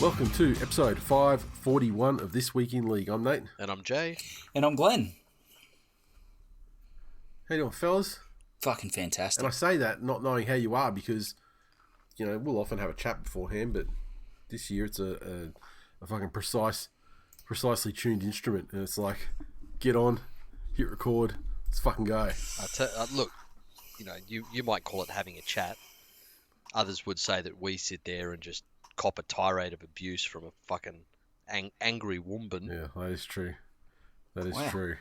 Welcome to episode 541 of This Week in League. I'm Nate. And I'm Jay. And I'm Glenn. How you doing, fellas? Fucking fantastic. And I say that not knowing how you are because, you know, we'll often have a chat beforehand, but this year it's a fucking precisely tuned instrument. And it's like, get on, hit record, let's fucking go. Look, you know, you might call it having a chat. Others would say that we sit there and just cop a tirade of abuse from a fucking angry woman. Yeah, that is true. That is Wow. true.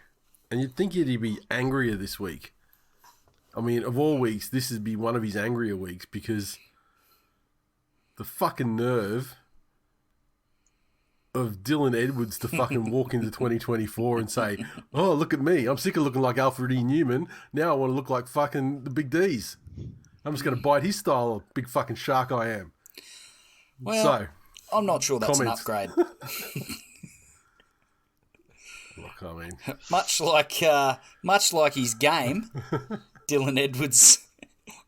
And you'd think he'd be angrier this week. I mean, of all weeks, this would be one of his angrier weeks because the fucking nerve of Dylan Edwards to fucking walk into 2024 and say, oh, look at me. I'm sick of looking like Alfred E. Newman. Now I want to look like fucking the Big D's. I'm just going to bite his style of big fucking shark I am. Well, So, I'm not sure that's comments. an upgrade. look, I mean, much like his game, Dylan Edwards'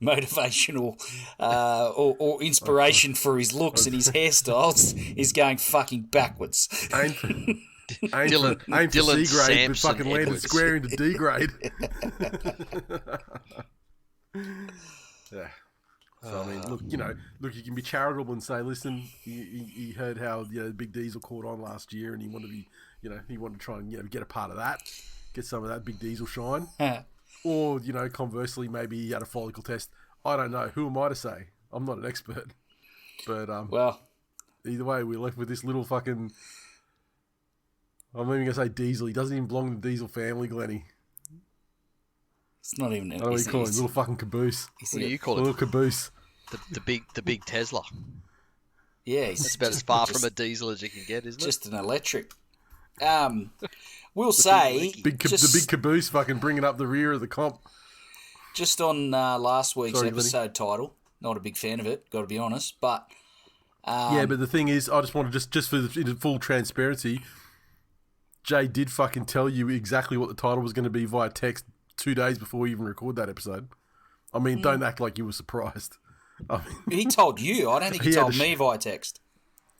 motivational or inspiration for his looks and his hairstyles is going fucking backwards. aim for Dylan C grade, but Sampson fucking landed Edwards. square into D grade. Yeah. So I mean, look, you can be charitable and say, listen, he heard how Big Diesel caught on last year, and he wanted to be, he wanted to try and get a part of that, get some of that Big Diesel shine, or conversely, maybe he had a follicle test. I don't know. Who am I to say? I'm not an expert, but Well, either way, we're left with this little fucking. I'm even gonna say Diesel. He doesn't even belong to the Diesel family, Glenny. it's not even. I don't know what you call him. Little fucking caboose. What do you call Little it? caboose. The big Tesla. Yeah, That's about as far from a diesel as you can get, isn't it? just an electric. We'll say The big caboose fucking bringing up the rear of the comp. just on last week's Sorry, Lenny. episode title. Not a big fan of it, got to be honest. But Yeah, but the thing is, I just want to just for in full transparency, Jay did fucking tell you exactly what the title was going to be via text 2 days before we even record that episode. I mean, don't act like you were surprised. I mean, he told you. I don't think he He had told to me via text.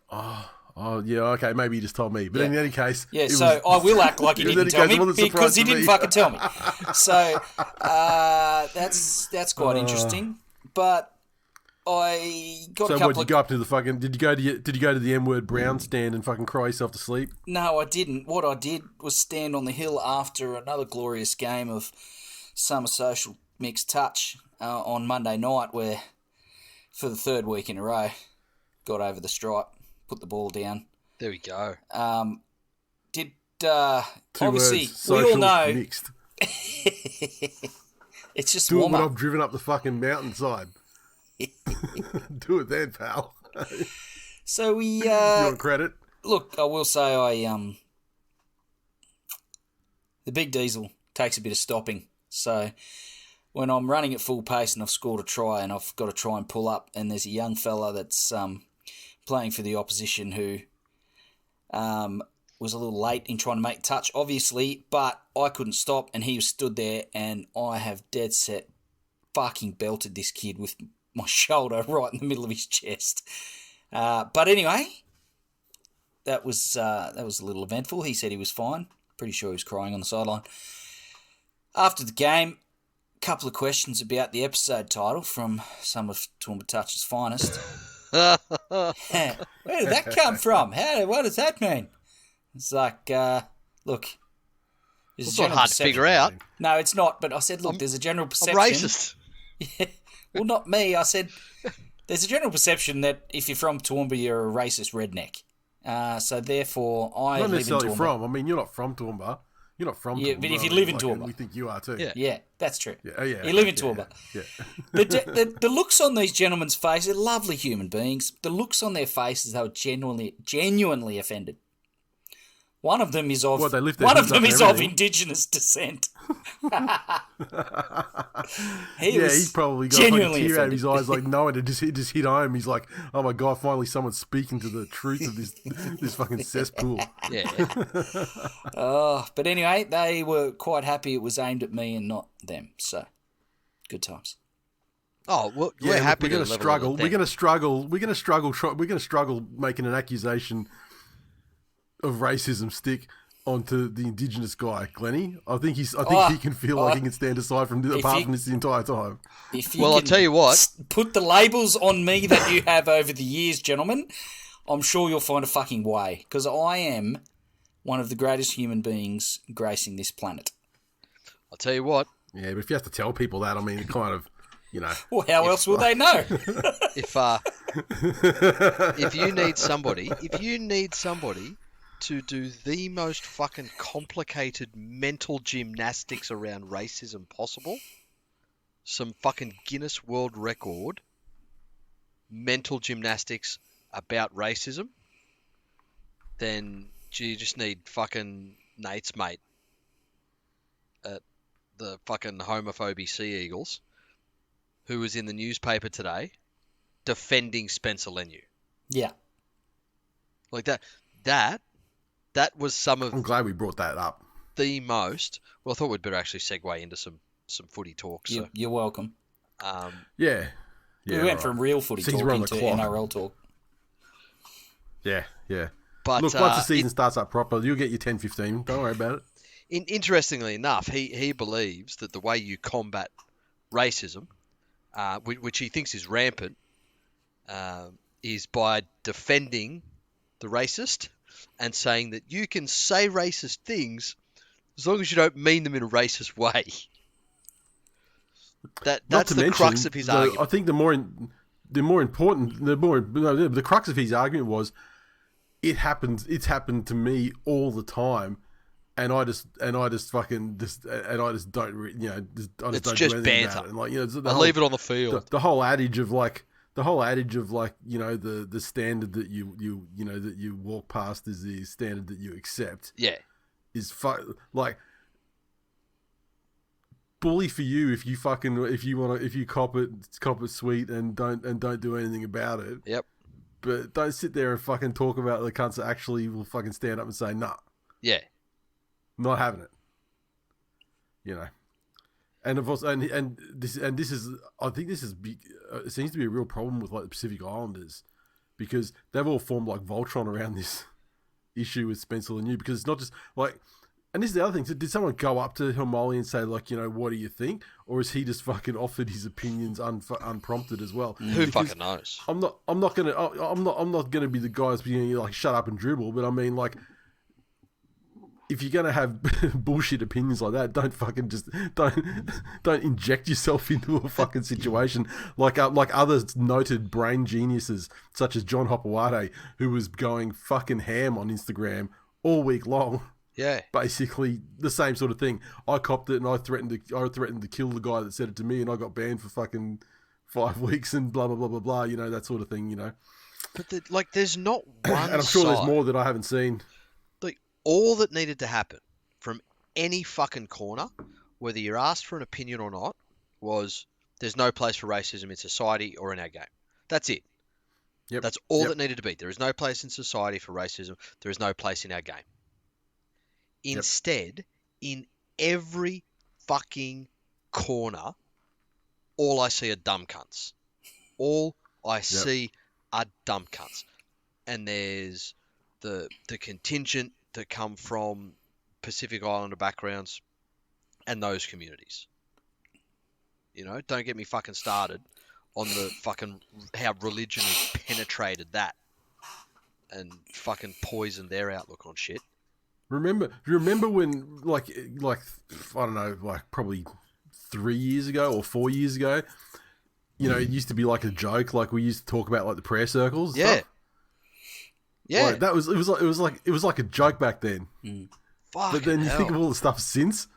oh yeah, okay, maybe he just told me. But in any case, Yeah, it so was- I will act like he in didn't any tell case, it me wasn't a because surprise he to didn't me. fucking tell me. So that's quite interesting. But I got So a what? couple Did you of. go up to the fucking? Did you go to the M-word Brown stand and fucking cry yourself to sleep? No, I didn't. What I did was stand on the hill after another glorious game of Summer Social Mixed Touch on Monday night, where for the third week in a row, got over the stripe, put the ball down. There we go. Did Two obviously words, we all social, know mixed. it's just Do it warm when up. I've driven up the fucking mountainside. Do it then, pal. So we You want credit? look. I will say the Big Diesel takes a bit of stopping. So when I'm running at full pace and I've scored a try and I've got to try and pull up, and there's a young fella that's playing for the opposition who was a little late in trying to make touch, obviously, but I couldn't stop, and he was stood there, and I have dead set fucking belted this kid with my shoulder right in the middle of his chest. But anyway, that was a little eventful. He said he was fine. Pretty sure he was crying on the sideline. After the game, a couple of questions about the episode title from some of Toowoomba Touch's finest. Where did that come from? What does that mean? It's like, look, there's It's a not general hard to perception. figure out. No, it's not. But I said, look, there's a general I'm perception. racist. Well, not me. I said there's a general perception that if you're from Toowoomba, you're a racist redneck. So therefore, I Not live in necessarily Toowoomba. from. I mean, you're not from Toowoomba. You're not from Yeah, Toowoomba. but if you I mean, live in like, Toowoomba. we think you are too. Yeah. Yeah, that's true. Yeah, yeah. You live in yeah, Toowoomba. Yeah. The looks on these gentlemen's faces, they're lovely human beings. The looks on their faces, they were genuinely offended. One of them is of What, they lift their one of hands up them and is of everything? indigenous descent. He's probably got a fucking genuinely tear out of his offended. eyes, like knowing it just hit home. He's like, "Oh my god, finally someone's speaking to the truth of this fucking cesspool." Yeah. But anyway, they were quite happy it was aimed at me and not them. So, good times. Oh well, Yeah, we're look, happy we're to going to level struggle. with We're them. going to struggle. We're going to struggle. We're going to struggle making an accusation of racism stick onto the Indigenous guy, Glennie. I think he can feel like he can stand aside from apart from this the entire time. If you Well, I'll can tell you what. put the labels on me that you have over the years, gentlemen, I'm sure you'll find a fucking way. Because I am one of the greatest human beings gracing this planet. I'll tell you what. Yeah, but if you have to tell people that, I mean, it kind of, you know. Well, how else will they know? If you need somebody to do the most fucking complicated mental gymnastics around racism possible, some fucking Guinness World Record mental gymnastics about racism, then you just need fucking Nate's mate at the fucking homophobe Sea Eagles, who was in the newspaper today defending Spencer Leniu. Yeah. Like that was some of I'm glad we brought that up. the most. Well, I thought we'd better actually segue into some footy talk. So, You're welcome. Yeah. We went from real footy Since talk we're on into the clock. NRL talk. Yeah. But Look, once the season starts up proper, you'll get your 10-15. Don't worry about it. Interestingly enough, he believes that the way you combat racism, which he thinks is rampant, is by defending the racist and saying that you can say racist things as long as you don't mean them in a racist way. That's the crux of his argument. I think the crux of his argument was it's happened to me all the time, and I just don't I just don't It's do just anything banter. about it. And, like, you know, I leave it on the field. the whole adage of you know, the standard that you walk past is the standard that you accept. Yeah. Is like bully for you if you cop it sweet and don't do anything about it. Yep. But don't sit there and fucking talk about the cunts that actually will fucking stand up and say nah. Yeah. Not having it. You know. And of course, and this is, I think this is it seems to be a real problem with like the Pacific Islanders, because they've all formed like Voltron around this issue with Spencer Leniu, because it's not just like, and this is the other thing. So did someone go up to Hermoli and say like, you know, what do you think, or is he just fucking offered his opinions unprompted as well? Who fucking knows? I'm not gonna be the guy that's being like shut up and dribble, but I mean like, if you're gonna have bullshit opinions like that, don't inject yourself into a fucking situation like other noted brain geniuses such as John Hopewade, who was going fucking ham on Instagram all week long. Yeah, basically the same sort of thing. I copped it and I threatened to kill the guy that said it to me, and I got banned for fucking 5 weeks and blah blah blah blah blah. You know, that sort of thing. You know, but there's not one. And I'm sure there's more that I haven't seen. All that needed to happen from any fucking corner, whether you're asked for an opinion or not, was there's no place for racism in society or in our game. That's it. Yep. That's all that needed to be. There is no place in society for racism. There is no place in our game. Instead, in every fucking corner, all I see are dumb cunts. All I see are dumb cunts. And there's the contingent that come from Pacific Islander backgrounds and those communities. You know, don't get me fucking started on the fucking how religion has penetrated that and fucking poisoned their outlook on shit. Remember when like I don't know, like probably 3 years ago or 4 years ago, you know, it used to be like a joke, like we used to talk about like the prayer circles and stuff. Yeah, like, it was like a joke back then. But then you think of all the stuff since.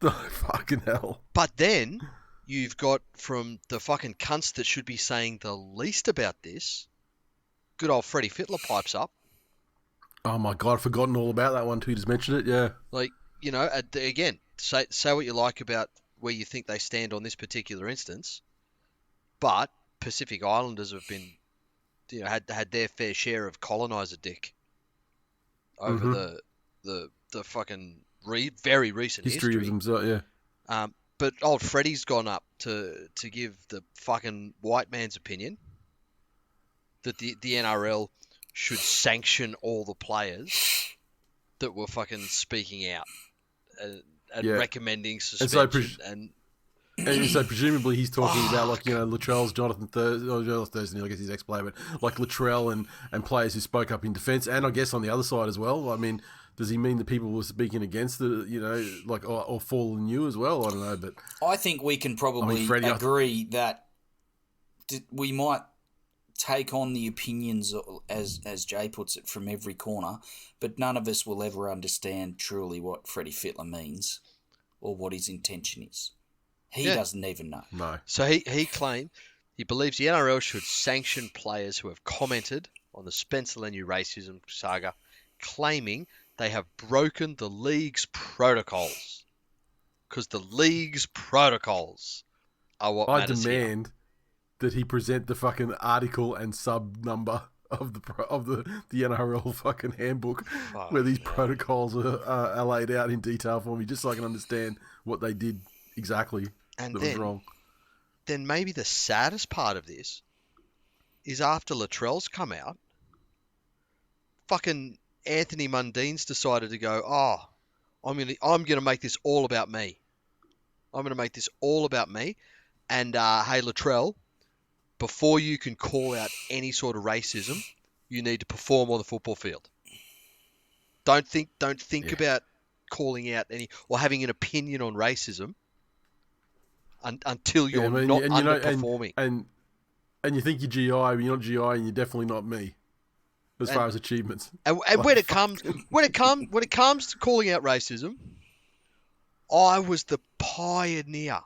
Oh, fucking hell. But then you've got from the fucking cunts that should be saying the least about this, good old Freddie Fittler pipes up. Oh my God, I've forgotten all about that one too. You just mentioned it, yeah. Like, you know, again, say what you like about where you think they stand on this particular instance, but Pacific Islanders have been, you know, had their fair share of colonizer dick over the fucking very recent history. Of themselves, yeah. But old Freddie's gone up to give the fucking white man's opinion that the NRL should sanction all the players that were fucking speaking out and recommending suspension And so presumably he's talking about, like, you know, Latrell's Jonathan Thurston, I guess he's ex-player, but like Latrell and players who spoke up in defence, and I guess on the other side as well. I mean, does he mean that people were speaking against the, you know, like, or falling you as well? I don't know, but I think we can probably agree that we might take on the opinions, as Jay puts it, from every corner, but none of us will ever understand truly what Freddie Fittler means or what his intention is. He doesn't even know. No. So he claimed he believes the NRL should sanction players who have commented on the Spencer Leniu racism saga, claiming they have broken the league's protocols. Because the league's protocols are what matters here. I demand that he present the fucking article and sub number of the NRL fucking handbook where these protocols are laid out in detail for me, just so I can understand what they did exactly that was wrong. Then maybe the saddest part of this is after Latrell's come out, fucking Anthony Mundine's decided to go, I'm gonna make this all about me. I'm gonna make this all about me. And hey, Latrell, before you can call out any sort of racism, you need to perform on the football field. Don't think about calling out any or having an opinion on racism until you're not underperforming. And you think you're GI, but you're not GI, and you're definitely not me. As far as achievements, and when it comes to calling out racism, I was the pioneer.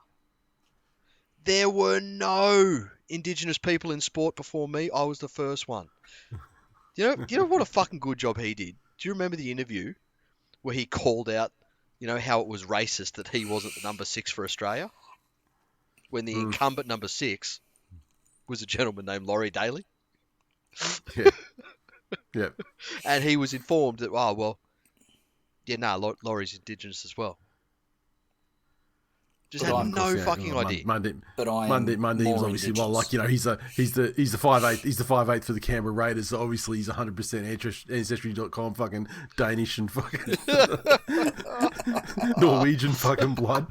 There were no Indigenous people in sport before me. I was the first one. You know what a fucking good job he did. Do you remember the interview where he called out, you know, how it was racist that he wasn't the number 6 for Australia, when the incumbent number 6 was a gentleman named Laurie Daly? Yeah. Yeah. And he was informed that, Laurie's Indigenous as well. Just had no fucking idea. Mundine's obviously, well, like, you know, he's the 5'8" for the Canberra Raiders, so obviously he's 100% ancestry.com fucking Danish and fucking Norwegian fucking blood.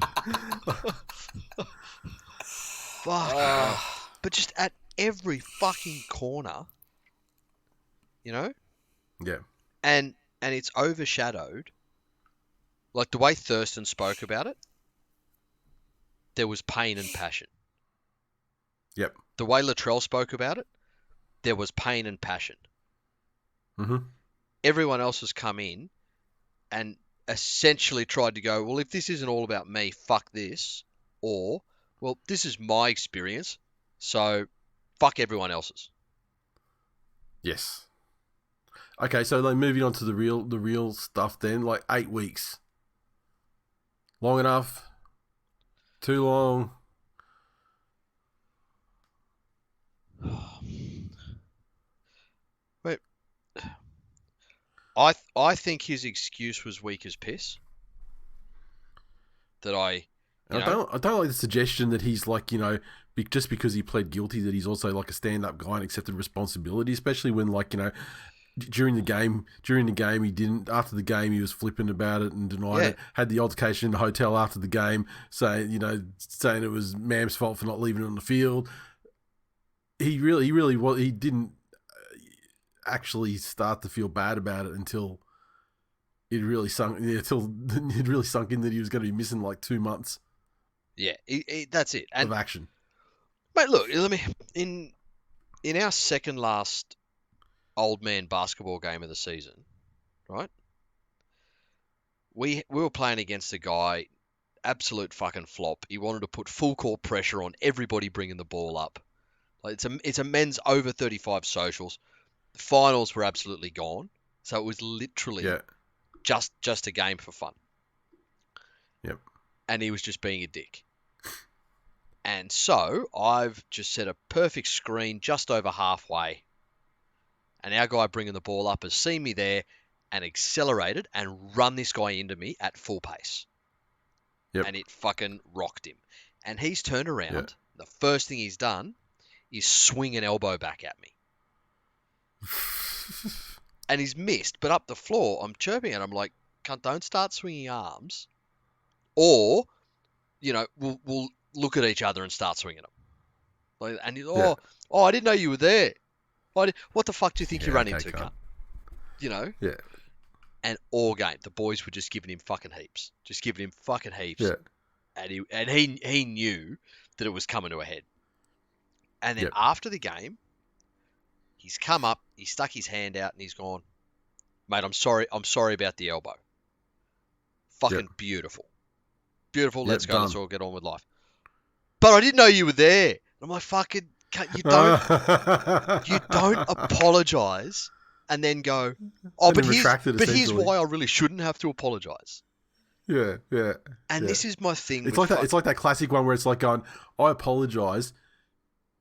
Fuck. But just at every fucking corner, you know? Yeah. And it's overshadowed. Like the way Thurston spoke about it, there was pain and passion. Yep. The way Latrell spoke about it, there was pain and passion. Mm-hmm. Everyone else has come in and essentially tried to go, well, if this isn't all about me, fuck this. Or, well, this is my experience, so fuck everyone else's. Yes. Okay, so like moving on to the real stuff then, like 8 weeks. Long enough? Too long? Wait. I think his excuse was weak as piss. I don't like the suggestion that he's like, you know, just because he pled guilty that he's also like a stand-up guy and accepted responsibility, especially when, like, you know, during the game he didn't. After the game he was flippant about it and denied it. Had the altercation in the hotel after the game, saying it was Mam's fault for not leaving it on the field. He didn't actually start to feel bad about it until it really sunk in that he was going to be missing like 2 months. Yeah, that's it. And, of action. Mate, look, in our second last old man basketball game of the season, right? We were playing against a guy, absolute fucking flop. He wanted to put full court pressure on everybody bringing the ball up. Like, it's a men's over 35 socials. The finals were absolutely gone, so it was literally just a game for fun. Yep. And he was just being a dick. And so I've just set a perfect screen just over halfway. And our guy bringing the ball up has seen me there and accelerated and run this guy into me at full pace. Yep. and it fucking rocked him. And he's turned around. Yeah. The first thing he's done is swing an elbow back at me. And he's missed, but up the floor, I'm chirping and I'm like, cunt, don't start swinging arms, or, we'll look at each other and start swinging them. Like, and he's, Yeah. I didn't know you were there. What the fuck do you think you ran okay, into, cunt? Yeah. And all game, the boys were just giving him fucking heaps. Yeah. And he knew that it was coming to a head. And then Yep. after the game, he's come up, he stuck his hand out, and he's gone, mate, I'm sorry about the elbow. Fucking beautiful. Beautiful, let's go, let's all get on with life. But I didn't know you were there. And I'm like, fucking, you don't apologise and then go, but here's why I really shouldn't have to apologise. Yeah. And this is my thing. It's like that. It's like that classic one where it's like going, I apologise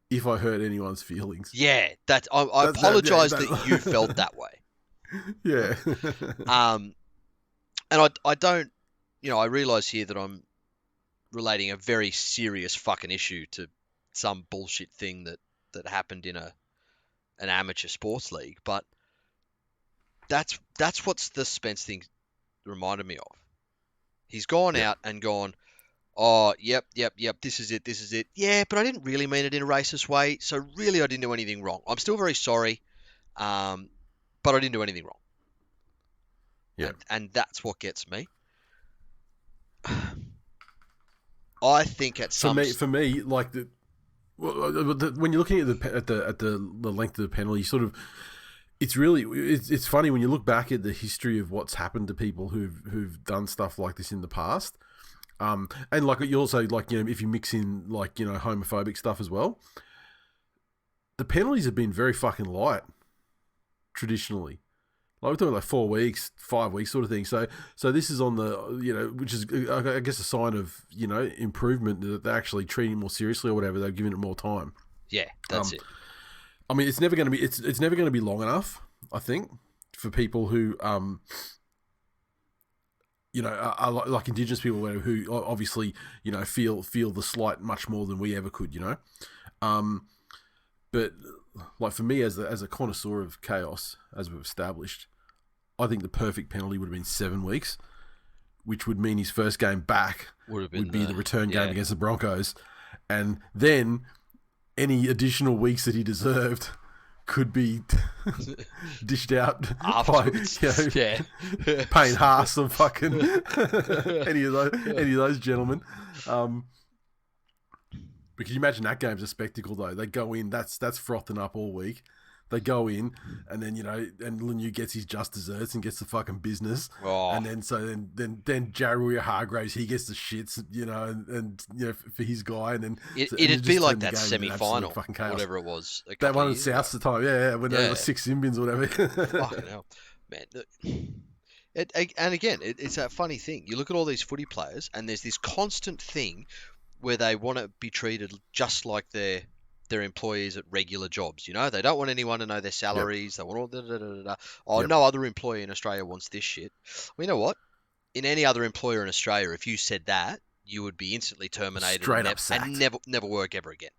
if I hurt anyone's feelings. Yeah, I apologise that you felt that way. Yeah. And I don't, I realise here that I'm relating a very serious fucking issue to some bullshit thing that happened in an amateur sports league, but that's what the Spence thing reminded me of. He's gone out and gone, oh, yep, this is it. Yeah, but I didn't really mean it in a racist way, so really I didn't do anything wrong. I'm still very sorry, but I didn't do anything wrong. Yeah. And that's what gets me. I think for me, like when you're looking at the length of the penalty, sort of, it's funny when you look back at the history of what's happened to people who've done stuff like this in the past, and like you also, like, if you mix in, like, homophobic stuff as well, the penalties have been very fucking light traditionally. Like, we're talking like 4 weeks, 5 weeks sort of thing. So this is on the, which is, I guess, a sign of, improvement, that they're actually treating it more seriously or whatever. They're giving it more time. Yeah, that's it. I mean, it's never going to be, it's never going to be long enough, I think, for people who, are like Indigenous people who obviously, feel the slight much more than we ever could, but like, for me, as a connoisseur of chaos, as we've established, I think the perfect penalty would have been 7 weeks, which would mean his first game back would be the return game against the Broncos, and then any additional weeks that he deserved could be dished out afterwards. by Payne Haas or fucking any of those gentlemen. But can you imagine that game's a spectacle, though? They go in, that's frothing up all week. They go in, and then, and Lemieux gets his just desserts and gets the fucking business. Oh. And then Jaruia Hargraves, he gets the shits, and for his guy. And then it'd be like that semi-final, whatever it was. That one in South the time, when there were 6 sin-bins or whatever. Fucking hell. Man, and again, it's that funny thing. You look at all these footy players, and there's this constant thing where they want to be treated just like their employees at regular jobs. They don't want anyone to know their salaries. Yep. They want all no other employee in Australia wants this shit. Well, you know what? In any other employer in Australia, if you said that, you would be instantly terminated and never work ever again.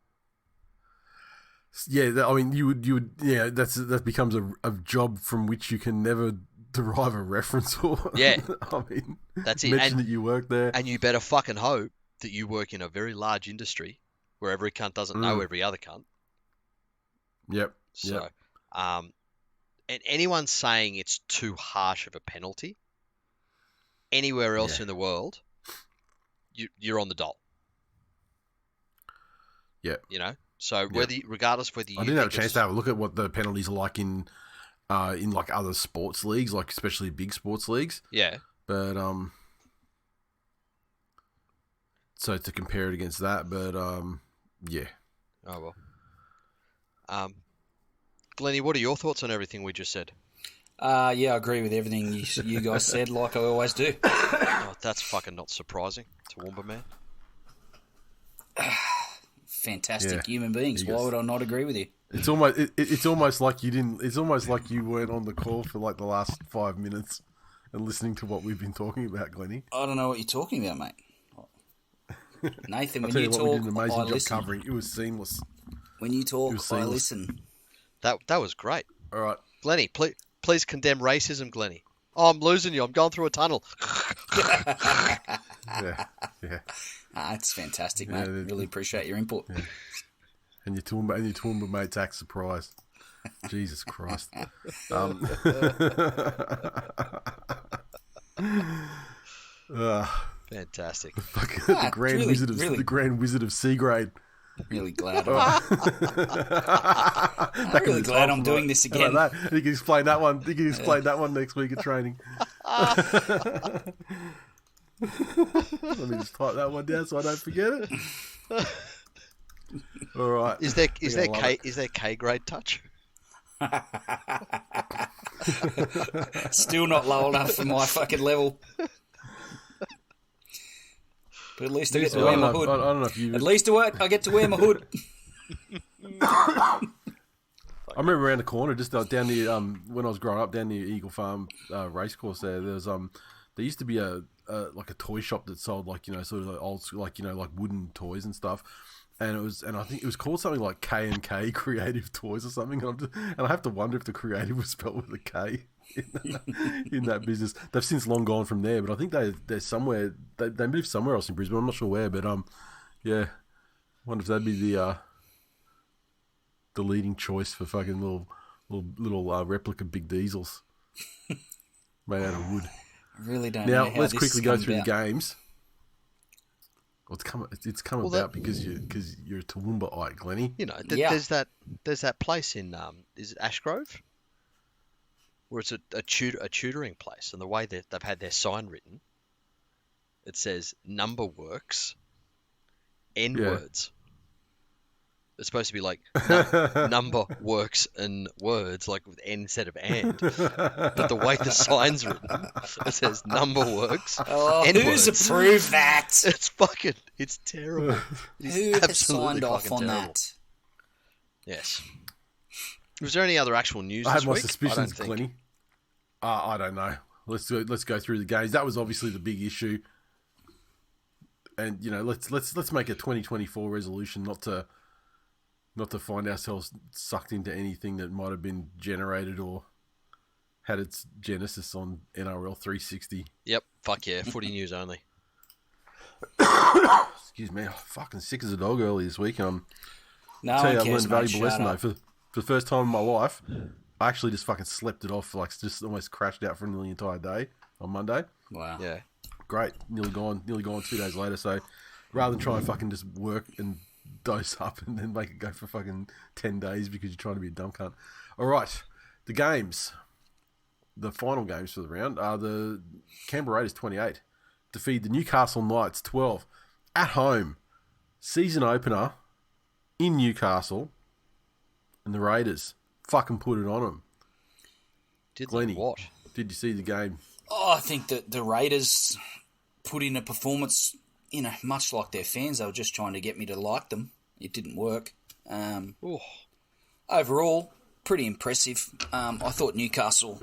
Yeah, I mean, you would. Yeah, that becomes a job from which you can never derive a reference for. Yeah, I mean, that's it. Mention that you work there, and you better fucking hope that you work in a very large industry where every cunt doesn't know every other cunt. Yep. So, and anyone saying it's too harsh of a penalty anywhere else in the world, you're on the dole. Yeah. So regardless whether you, I didn't have a chance to have a look at what the penalties are like in like other sports leagues, like especially big sports leagues. Yeah. But so to compare it against that, but yeah. Oh well. Glennie, what are your thoughts on everything we just said? I agree with everything you guys said, like I always do. Oh, that's fucking not surprising. It's a Womba man. Fantastic human beings. Why would I not agree with you? It's almost like you didn't. It's almost like you weren't on the call for like the last 5 minutes and listening to what we've been talking about, Glennie. I don't know what you're talking about, mate. Nathan, I when tell you you what, we did talk, an I amazing job listen. covering. It was seamless. When you talk, was I seamless. listen. That was great. All right. Glennie, please condemn racism, Glennie. Oh, I'm losing you. I'm going through a tunnel. Yeah. It's fantastic, Yeah, mate. Really appreciate your input. Yeah. And your Toowoomba mate's act surprised. Jesus Christ. Fantastic. The Grand Wizard of Seagrade. Really glad. That I'm could really be glad time I'm for doing that. this How about again. that? You can explain that one. You can explain that one next week at training. Let me just type that one down so I don't forget it. All right. Is there K grade touch? Still not low enough for my fucking level. But at least I get to wear my hood. I don't know if you. At least I get to wear my hood. I remember around the corner, just down near when I was growing up, down near Eagle Farm racecourse. There was there used to be a toy shop that sold sort of like old school, like wooden toys and stuff. And I think it was called something like K&K Creative Toys or something. And I have to wonder if the creative was spelled with a K in that business. They've since long gone from there, but I think they're somewhere. They moved somewhere else in Brisbane. I'm not sure where, but yeah. Wonder if that'd be the leading choice for fucking little replica big diesels made out of wood. I really don't know Now how let's this quickly has go come through about. the games. Well, it's come about because you're a Toowoomba-ite, Glennie. You know, Yeah. there's that place in is it Ashgrove, where it's a tutoring place, and the way that they've had their sign written, it says number works, N words. It's supposed to be like number works and words, like with N instead of and. But the way the sign's written, it says number works. Oh, N who's words. approved that? It's terrible. Who has signed off on terrible. that? Yes. Was there any other actual news I this have my week? suspicions, I don't think. Glennie. I don't know. Let's go through the games. That was obviously the big issue. And let's make a 2024 resolution not to find ourselves sucked into anything that might have been generated or had its genesis on NRL 360. Yep. Fuck yeah. Footy news only. Excuse me. I'm fucking sick as a dog early this week. No Tell one you, I cares, learned a valuable mate. lesson Shut though. up. For the first time in my life, I actually just fucking slept it off. Just almost crashed out for nearly the entire day on Monday. Wow. Yeah. Great. Nearly gone 2 days later. So rather than try and fucking just work and dose up and then make it go for fucking 10 days because you're trying to be a dumb cunt. All right. The games. The final games for the round are the Canberra Raiders 28 defeat the Newcastle Knights 12 at home. Season opener in Newcastle, and the Raiders fucking put it on them. Did Glennie, what? did you see the game? Oh, I think that the Raiders put in a performance, much like their fans. They were just trying to get me to like them. It didn't work. Oh, Overall, pretty impressive. I thought Newcastle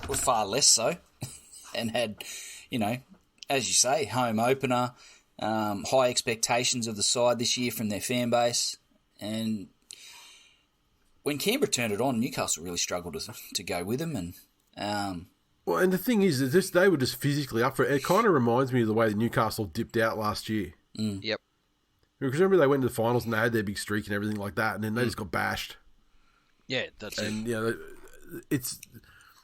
were far less so and had, as you say, home opener, high expectations of the side this year from their fan base. And when Canberra turned it on, Newcastle really struggled to go with them. And Well, and the thing is, they were just physically up for it. It kind of reminds me of the way that Newcastle dipped out last year. Yep. Because remember they went to the finals and they had their big streak and everything like that, and then they just got bashed. Yeah, that's And it. it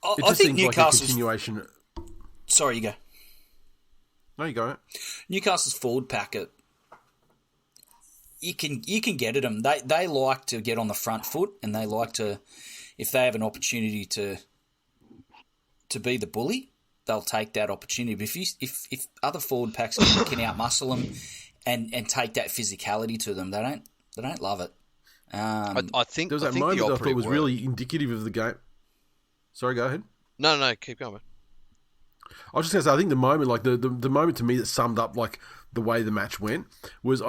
I just think seems like a Newcastle's... continuation. Sorry, you go. No, you go. Mate. Newcastle's forward pack, you can get at them. They like to get on the front foot, and they like to, if they have an opportunity to be the bully, they'll take that opportunity. But if other forward packs can outmuscle them and take that physicality to them, they don't love it. I think There was I that think moment the that I operative thought was word- really indicative of the game. Sorry, go ahead. No, keep going. I was just going to say, I think the moment, like the moment to me that summed up like the way the match went was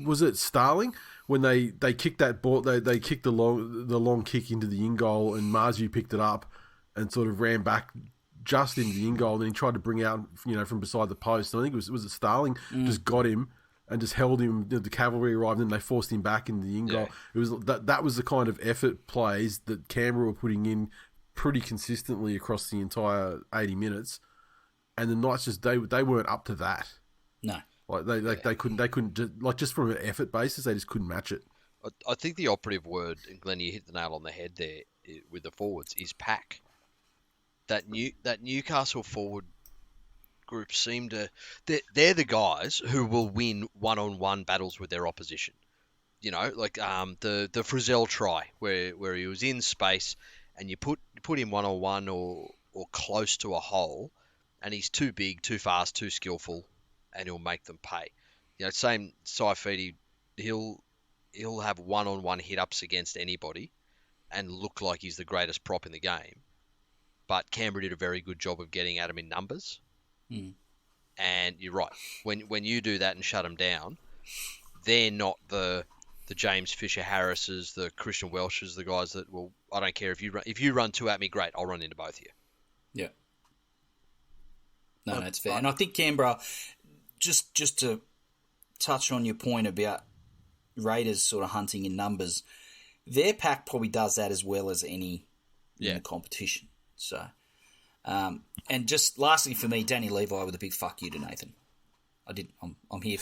was it Starling when they kicked that ball, they kicked the long kick into the in goal and Marzu picked it up and sort of ran back just into the in goal and then he tried to bring out from beside the post. And I think it was it Starling just got him and just held him. The cavalry arrived, and they forced him back into the in goal. It was that was the kind of effort plays that Canberra were putting in pretty consistently across the entire 80 minutes, and the Knights just they weren't up to that. No, they couldn't just from an effort basis they just couldn't match it. I think the operative word, and Glenn, you hit the nail on the head there with the forwards, is pack. That Newcastle forward group seem to they're the guys who will win one-on-one battles with their opposition. You know, like the Frizzell try where he was in space and you put him one-on-one or close to a hole, and he's too big, too fast, too skillful, and he'll make them pay. You know, same Saifidi, he'll have one-on-one hit-ups against anybody and look like he's the greatest prop in the game. But Canberra did a very good job of getting at him in numbers. Mm. And you're right. When you do that and shut them down, they're not the James Fisher Harrises, the Christian Welshes, the guys that, well, I don't care if you run two at me, great, I'll run into both of you. Yeah. No, it's fair. And I think Canberra, just to touch on your point about Raiders sort of hunting in numbers, their pack probably does that as well as any in the competition. So, and just lastly for me, Danny Levi with a big fuck you to Nathan. I'm here.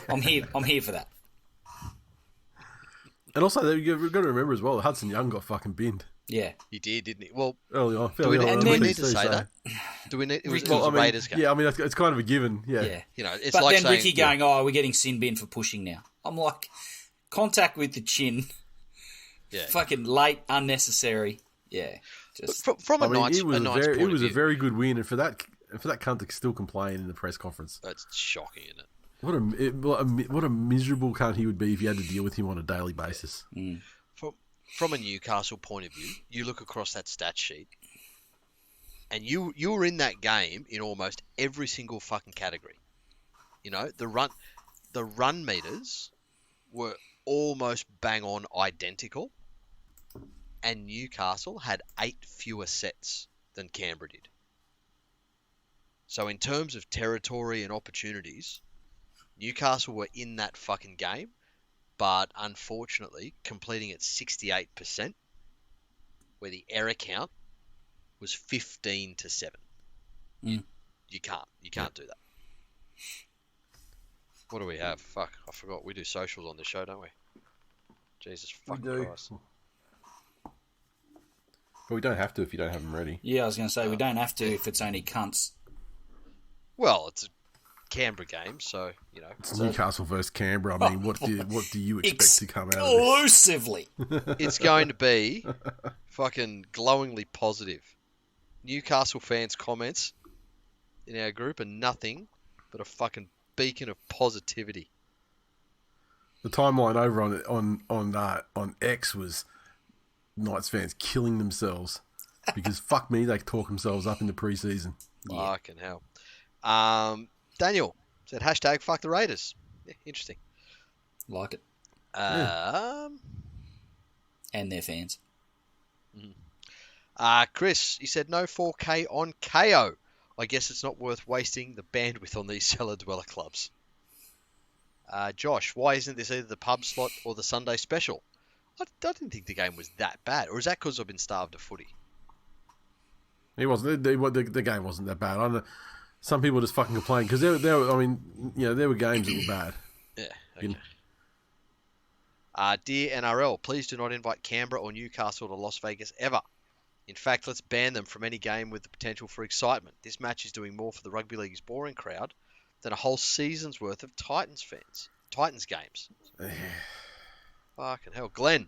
I'm here for that. And also, you've got to remember as well, Hudson Young got fucking binned. Yeah, he did, didn't he? Well, early on. Do we need to say that? Do we need? It was a Raiders game. Yeah, I mean it's kind of a given. Yeah. You know, it's but like then saying, Ricky going, "Oh, we're getting sin bin for pushing now." I'm like, contact with the chin. Yeah. Fucking late, unnecessary. Yeah. Just from a Knights point of view, it was a very good win, and for that cunt to still complain in the press conference, that's shocking, isn't it? What a miserable cunt he would be if you had to deal with him on a daily basis. Mm. From a Newcastle point of view, you look across that stat sheet, and you were in that game in almost every single fucking category. You know, the run meters were almost bang on identical, and Newcastle had 8 fewer sets than Canberra did. So in terms of territory and opportunities, Newcastle were in that fucking game, but unfortunately completing at 68%, where the error count was 15-7. Mm. You can't do that. What do we have? Fuck, I forgot. We do socials on this show, don't we? Jesus fucking Christ. But we don't have to if you don't have them ready. Yeah, I was going to say, we don't have to if it's only cunts. Well, it's a Canberra game, so, you know. It's Newcastle versus Canberra. I mean, what do you expect to come out of this? Exclusively. It's going to be fucking glowingly positive. Newcastle fans' comments in our group are nothing but a fucking beacon of positivity. The timeline over on X was Knights fans killing themselves because fuck me, they talk themselves up in the preseason. Yeah. Fucking hell. Daniel said hashtag fuck the Raiders. Yeah, interesting. Like it. And their fans. Chris, he said no 4K on KO. I guess it's not worth wasting the bandwidth on these cellar dweller clubs. Josh, why isn't this either the pub slot or the Sunday special? I didn't think the game was that bad. Or is that because I've been starved of footy? It wasn't. The game wasn't that bad. I don't know. Some people just fucking complain because there were games that were bad. Yeah. Okay. Dear NRL, please do not invite Canberra or Newcastle to Las Vegas ever. In fact, let's ban them from any game with the potential for excitement. This match is doing more for the rugby league's boring crowd than a whole season's worth of Titans games. Fucking hell, Glenn.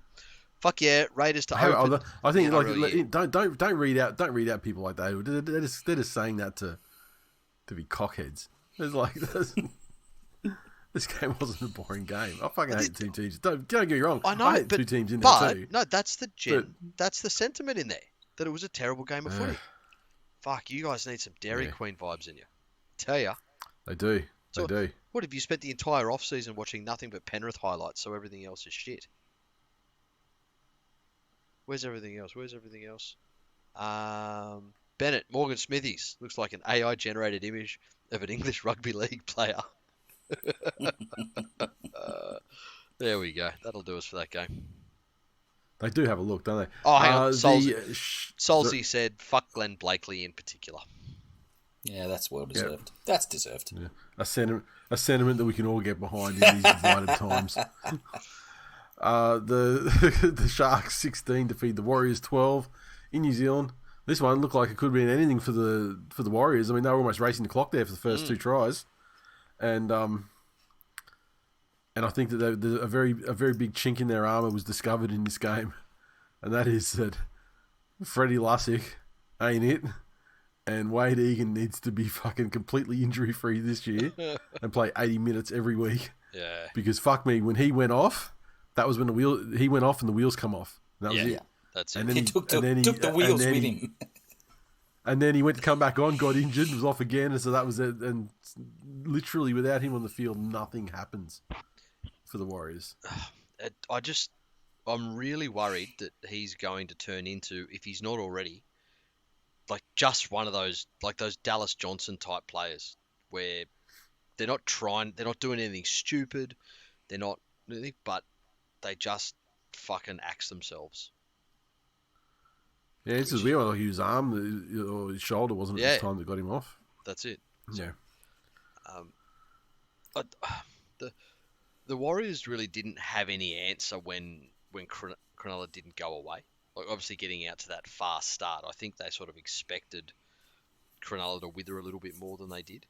Fuck yeah, Raiders to open. I think don't read out people like that. They're just saying that to be cockheads. It's like this game wasn't a boring game. I fucking hate two teams. Don't get me wrong. I know, I hate two teams in there too. No, that's the sentiment in there. That it was a terrible game of footy. Fuck, you guys need some Dairy Queen vibes in you. Tell ya. They do. They do. What have you spent the entire off-season watching nothing but Penrith highlights, so everything else is shit? Where's everything else? Bennett, Morgan Smithies. Looks like an AI-generated image of an English rugby league player. There we go. That'll do us for that game. They do have a look, don't they? Oh, hang on. Solzy Solzy said, fuck Glenn Blakely in particular. Yeah, that's well deserved. That's deserved. Yeah. A sentiment that we can all get behind in these divided times. The Sharks 16 defeat the Warriors 12 in New Zealand. This one looked like it could have been anything for the Warriors. I mean, they were almost racing the clock there for the first two tries, and I think that a very big chink in their armour was discovered in this game, and that is that Freddie Lussick ain't it, and Wade Egan needs to be fucking completely injury free this year and play 80 minutes every week. Yeah. Because fuck me, when he went off, that was when he went off and the wheels come off. That was it. Yeah. That's it. And then He took the wheels with him. And then he went to come back on, got injured, was off again, and so that was it. And literally, without him on the field, nothing happens for the Warriors. I'm really worried that he's going to turn into, if he's not already, like just one of those, like those Dallas Johnson type players, where they're not doing anything stupid, they're not anything, but they just fucking axe themselves. Yeah, this is weird. Like his arm or his shoulder wasn't at this time that got him off. That's it. Yeah. The Warriors really didn't have any answer when Cronulla didn't go away. Like obviously getting out to that fast start, I think they sort of expected Cronulla to wither a little bit more than they did.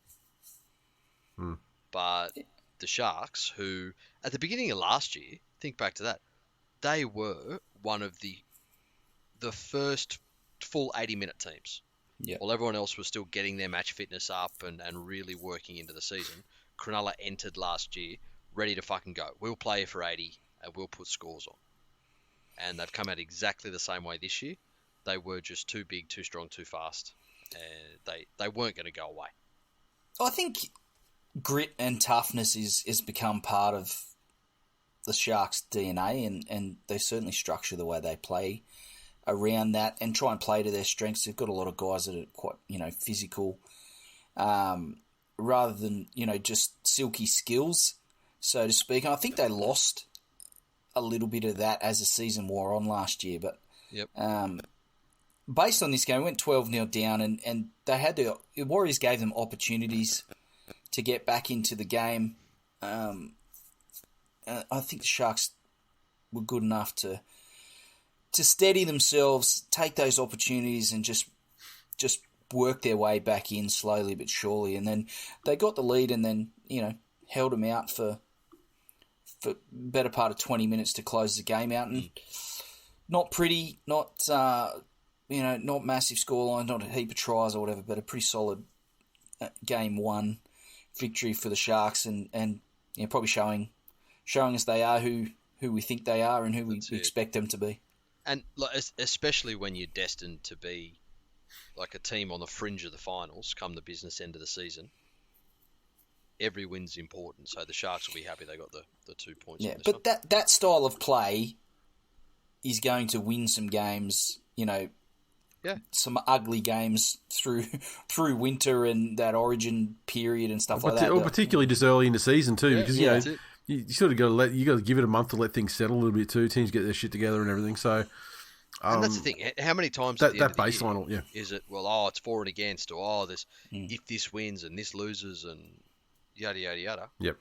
But the Sharks, who at the beginning of last year, think back to that, they were one of the first full 80-minute teams. Yeah. While everyone else was still getting their match fitness up and really working into the season, Cronulla entered last year ready to fucking go. We'll play for 80 and we'll put scores on. And they've come out exactly the same way this year. They were just too big, too strong, too fast. And they weren't going to go away. I think grit and toughness is become part of the Sharks' DNA, and they certainly structure the way they play around that and try and play to their strengths. They've got a lot of guys that are quite, physical, rather than, just silky skills, so to speak. And I think they lost a little bit of that as the season wore on last year. But based on this game, it went 12-0 down, and they had the Warriors gave them opportunities to get back into the game. I think the Sharks were good enough to steady themselves, take those opportunities, and just work their way back in slowly but surely. And then they got the lead, and then held them out for better part of 20 minutes to close the game out. And not pretty, not not massive scoreline, not a heap of tries or whatever, but a pretty solid game one victory for the Sharks, and probably showing us they are who we think they are and who we expect them to be. And especially when you're destined to be like a team on the fringe of the finals come the business end of the season, every win's important. So the Sharks will be happy they got the 2 points. Yeah, on this but one. that style of play is going to win some games, some ugly games through winter and that origin period and stuff like that. Or particularly just early in the season too, because that's it. you sort of got to give it a month to let things settle a little bit too. Teams get their shit together and everything. So, and that's the thing. How many times that at the baseline, year, is it? Well, it's for and against, or this if this wins and this loses and yada yada yada. Yep.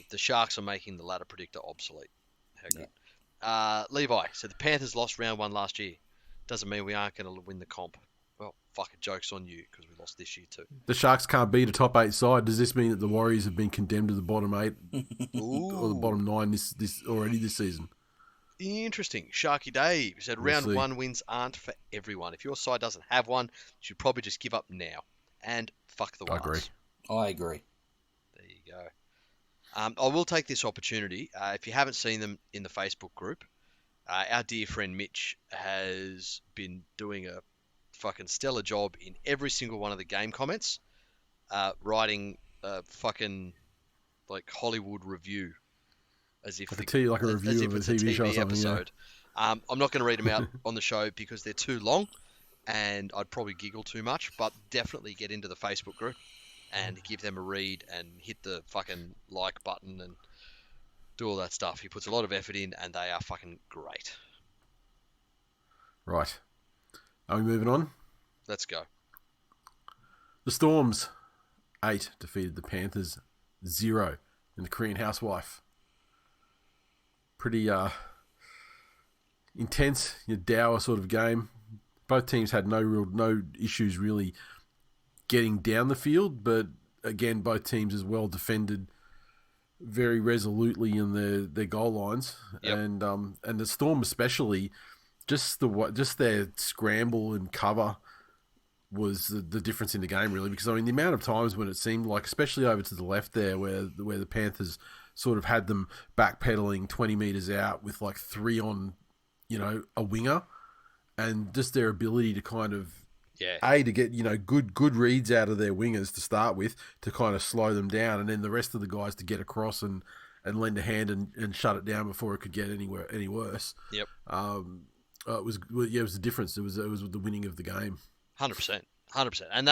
The Sharks are making the ladder predictor obsolete. How good. Levi said the Panthers lost round one last year. Doesn't mean we aren't going to win the comp. Well, fucking joke's on you because we lost this year too. The Sharks can't beat a top 8 side. Does this mean that the Warriors have been condemned to the bottom 8 or the bottom 9 this already this season? Interesting. Sharky Dave said round one wins aren't for everyone. If your side doesn't have one, you should probably just give up now and fuck the Wars. I agree. There you go. I will take this opportunity. If you haven't seen them in the Facebook group, our dear friend Mitch has been doing a fucking stellar job in every single one of the game comments, writing a fucking like Hollywood review, as if like a review of a TV show or something. Episode. Yeah. I'm not going to read them out on the show because they're too long, and I'd probably giggle too much. But definitely get into the Facebook group and give them a read and hit the fucking like button and do all that stuff. He puts a lot of effort in, and they are fucking great. Right. Are we moving on? Let's go. The Storms, 8, defeated the Panthers, 0 in the Korean Housewife. Pretty intense, dour sort of game. Both teams had no issues really getting down the field, but again, both teams as well defended very resolutely in their goal lines. Yep. And the Storm especially, just their scramble and cover was the difference in the game, really, because I mean the amount of times when it seemed like, especially over to the left there, where the Panthers sort of had them backpedaling 20 meters out with like 3 on, a winger, and just their ability to kind of to get good reads out of their wingers to start with, to kind of slow them down, and then the rest of the guys to get across and lend a hand and shut it down before it could get any worse. Yep. It was the difference. It was the winning of the game. 100%, and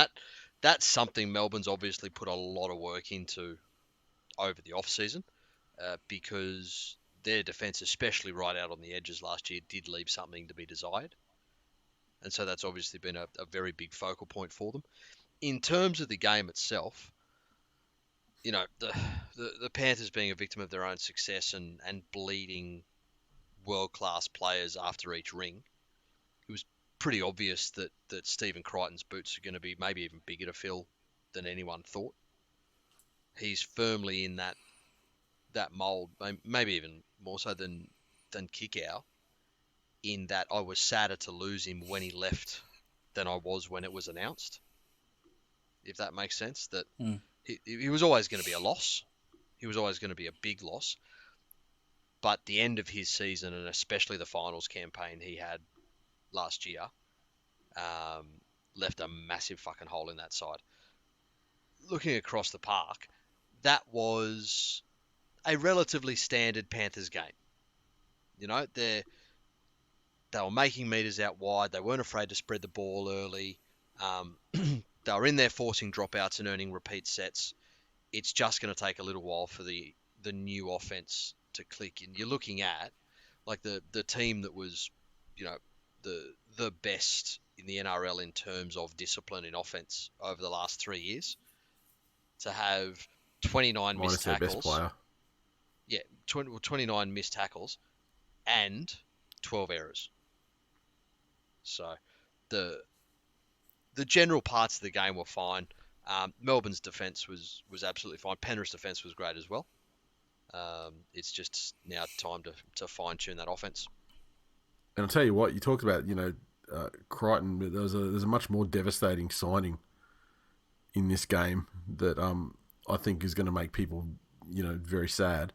that's something Melbourne's obviously put a lot of work into over the off season, because their defence, especially right out on the edges last year, did leave something to be desired, and so that's obviously been a very big focal point for them. In terms of the game itself, the Panthers being a victim of their own success and bleeding world-class players after each ring, it was pretty obvious that Stephen Crichton's boots are going to be maybe even bigger to fill than anyone thought. He's firmly in that mould, maybe even more so than Kickow, in that I was sadder to lose him when he left than I was when it was announced, if that makes sense. That he was always going to be a loss. He was always going to be a big loss. But the end of his season, and especially the finals campaign he had last year, left a massive fucking hole in that side. Looking across the park, that was a relatively standard Panthers game. They were making meters out wide. They weren't afraid to spread the ball early. They were in there forcing dropouts and earning repeat sets. It's just going to take a little while for the new offense to click. And you're looking at like the team that was, the best in the NRL in terms of discipline in offense over the last 3 years, to have 29 missed tackles. Best player. Yeah, 29 missed tackles and 12 errors. So the general parts of the game were fine. Melbourne's defence was absolutely fine. Penrith's defence was great as well. It's just now time to fine-tune that offence. And I'll tell you what, you talked about, Crichton, but there's a much more devastating signing in this game that I think is going to make people, very sad.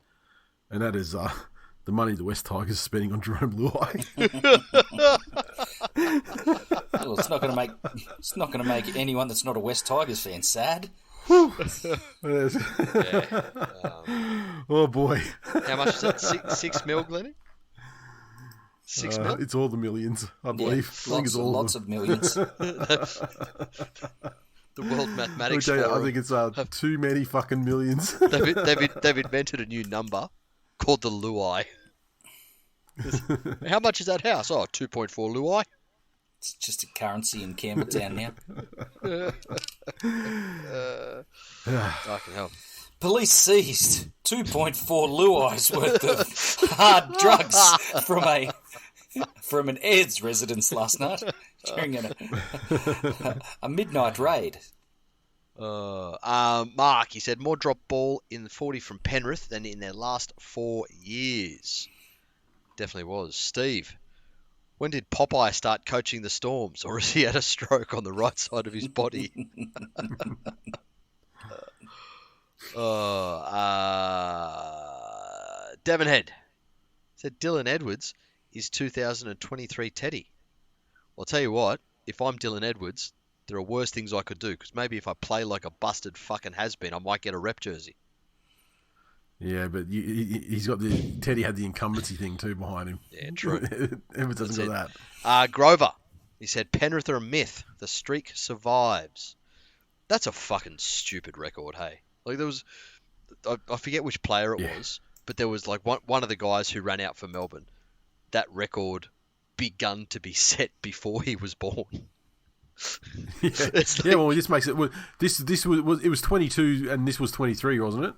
And that is the money the West Tigers are spending on Jerome Luai. Well, it's not going to make anyone that's not a West Tigers fan sad. Oh boy! How much is that? 6 mil, Glennie? 6 mil? It's all the millions, I believe. Lots of millions. The World Mathematics Forum. I think it's too many fucking millions. They've invented a new number called the Luai. How much is that house? 2.4 Luai. It's just a currency in Campbelltown now. Fucking hell. Police seized 2.4 Luai's worth of hard drugs from an Ed's residence last night during a midnight raid. Mark, he said, more drop ball in the 40 from Penrith than in their last 4 years. Definitely was. Steve, when did Popeye start coaching the Storms, or has he had a stroke on the right side of his body? Devon Head said Dylan Edwards is 2023 Teddy. Well, I'll tell you what, if I'm Dylan Edwards, there are worse things I could do, because maybe if I play like a busted fucking has-been, I might get a rep jersey. Yeah, but he's got Teddy had the incumbency thing too behind him. Yeah, true. Edwards doesn't got that. Grover, he said Penrith are a myth. The streak survives. That's a fucking stupid record, hey. Like there was, I forget which player it Yeah. was, but there was like one of the guys who ran out for Melbourne. That record begun to be set before he was born. Yeah, It's yeah. like- Well, this makes it. This was it was 22 and this was 23, wasn't it?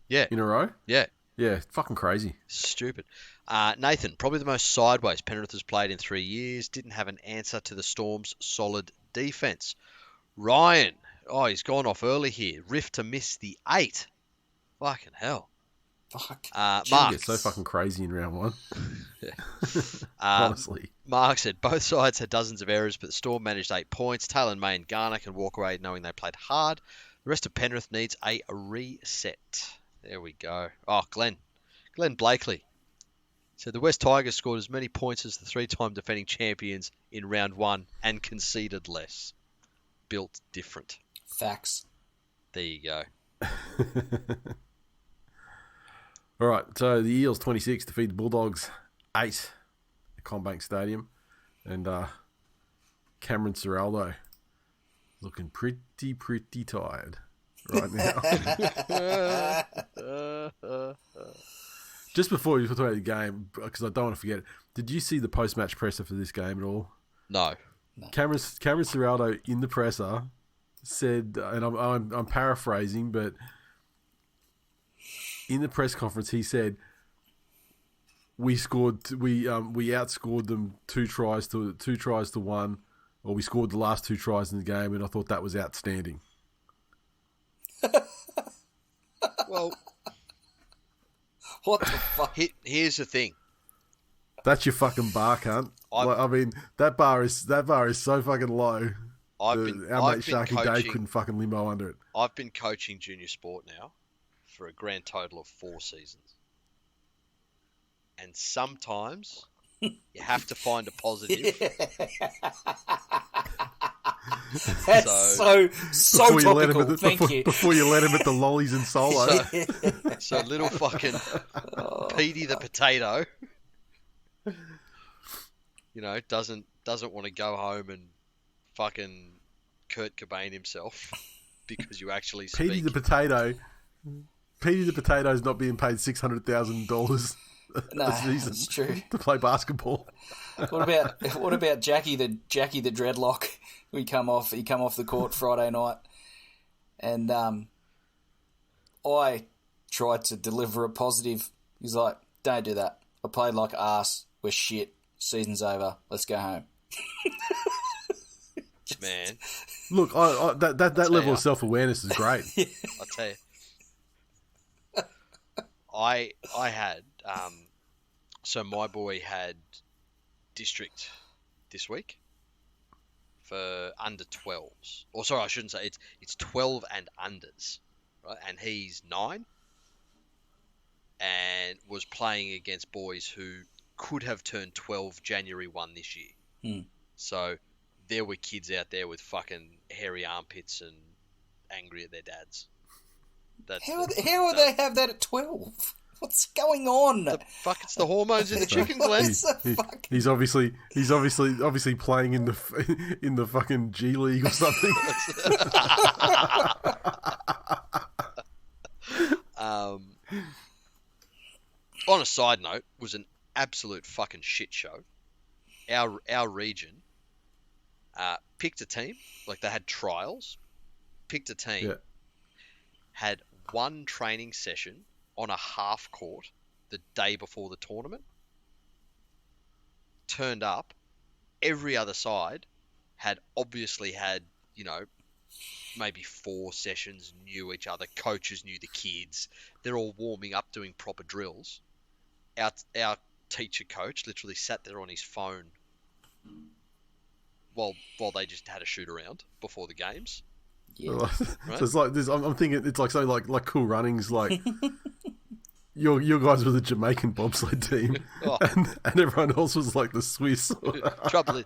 yeah, In a row. yeah, Yeah, fucking crazy. stupid. Nathan, probably the most sideways Penrith has played in 3 years. Didn't have an answer to the Storm's solid defence. Ryan, oh, he's gone off early here. Riff to miss the 8. Fucking hell. Fuck. Shit Mark, gets so fucking crazy in round one. um, Honestly. Mark said both sides had dozens of errors, but the Storm managed 8 points. Taylor, May and Garner can walk away knowing they played hard. The rest of Penrith needs a reset. There we go. Oh, Glenn Blakely said the West Tigers scored as many points as the 3-time defending champions in round 1 and conceded less. Built different. Facts. There you go. All right, so the Eels 26 defeat the Bulldogs 8 at Combank Stadium, and Cameron Ciraldo looking pretty tired right now. Just before we talk about the game, because I don't want to forget it, did you see the post-match presser for this game at all? No. Cameron Ciraldo in the presser said, and I'm paraphrasing, but in the press conference he said, we outscored them 2 tries to 1, or we scored the last 2 tries in the game, and I thought that was outstanding. Well, What the fuck? here's the thing. That's your fucking bar, cunt. I mean, that bar is so fucking low. I've Our been mate Sharky Dave coaching. couldn't fucking limo under it. I've been coaching junior sport now for a grand total of 4 seasons, and sometimes you have to find a positive. That's so topical. Thank you. Before you let him at the lollies and solo. So little fucking Petey the potato, doesn't want to go home and fucking Kurt Cobain himself because you actually speak. Petey the potato is not being paid $600,000 No, a season that's true. to play basketball. What about Jackie the dreadlock? He come off the court Friday night, and I tried to deliver a positive. He's like, "Don't do that. I played like arse. We're shit. Season's over. Let's go home." Man, Look, that level ya. of self-awareness is great. I'll tell you. I had so my boy had district this week for under 12s. Or sorry, I shouldn't say it's 12 and unders, right? And he's 9 and was playing against boys who could have turned 12 January 1 this year. So there were kids out there with fucking hairy armpits and angry at their dads. How would they have that at 12? What's going on? It's the hormones in the chicken, Glenn. He's obviously playing in the fucking G League or something. On a side note, was an absolute fucking shit show. Our region picked a team, like they had trials, picked a team, Yeah. had one training session on a half court the day before the tournament, turned up, every other side had obviously had, maybe 4 sessions, knew each other, coaches knew the kids, they're all warming up, doing proper drills. Our teacher coach literally sat there on his phone while they just had a shoot around before the games. Yeah. So it's like this. I'm thinking it's like something like Cool Runnings, like your guys were the Jamaican bobsled team, Oh. and everyone else was like the Swiss. Trouble is,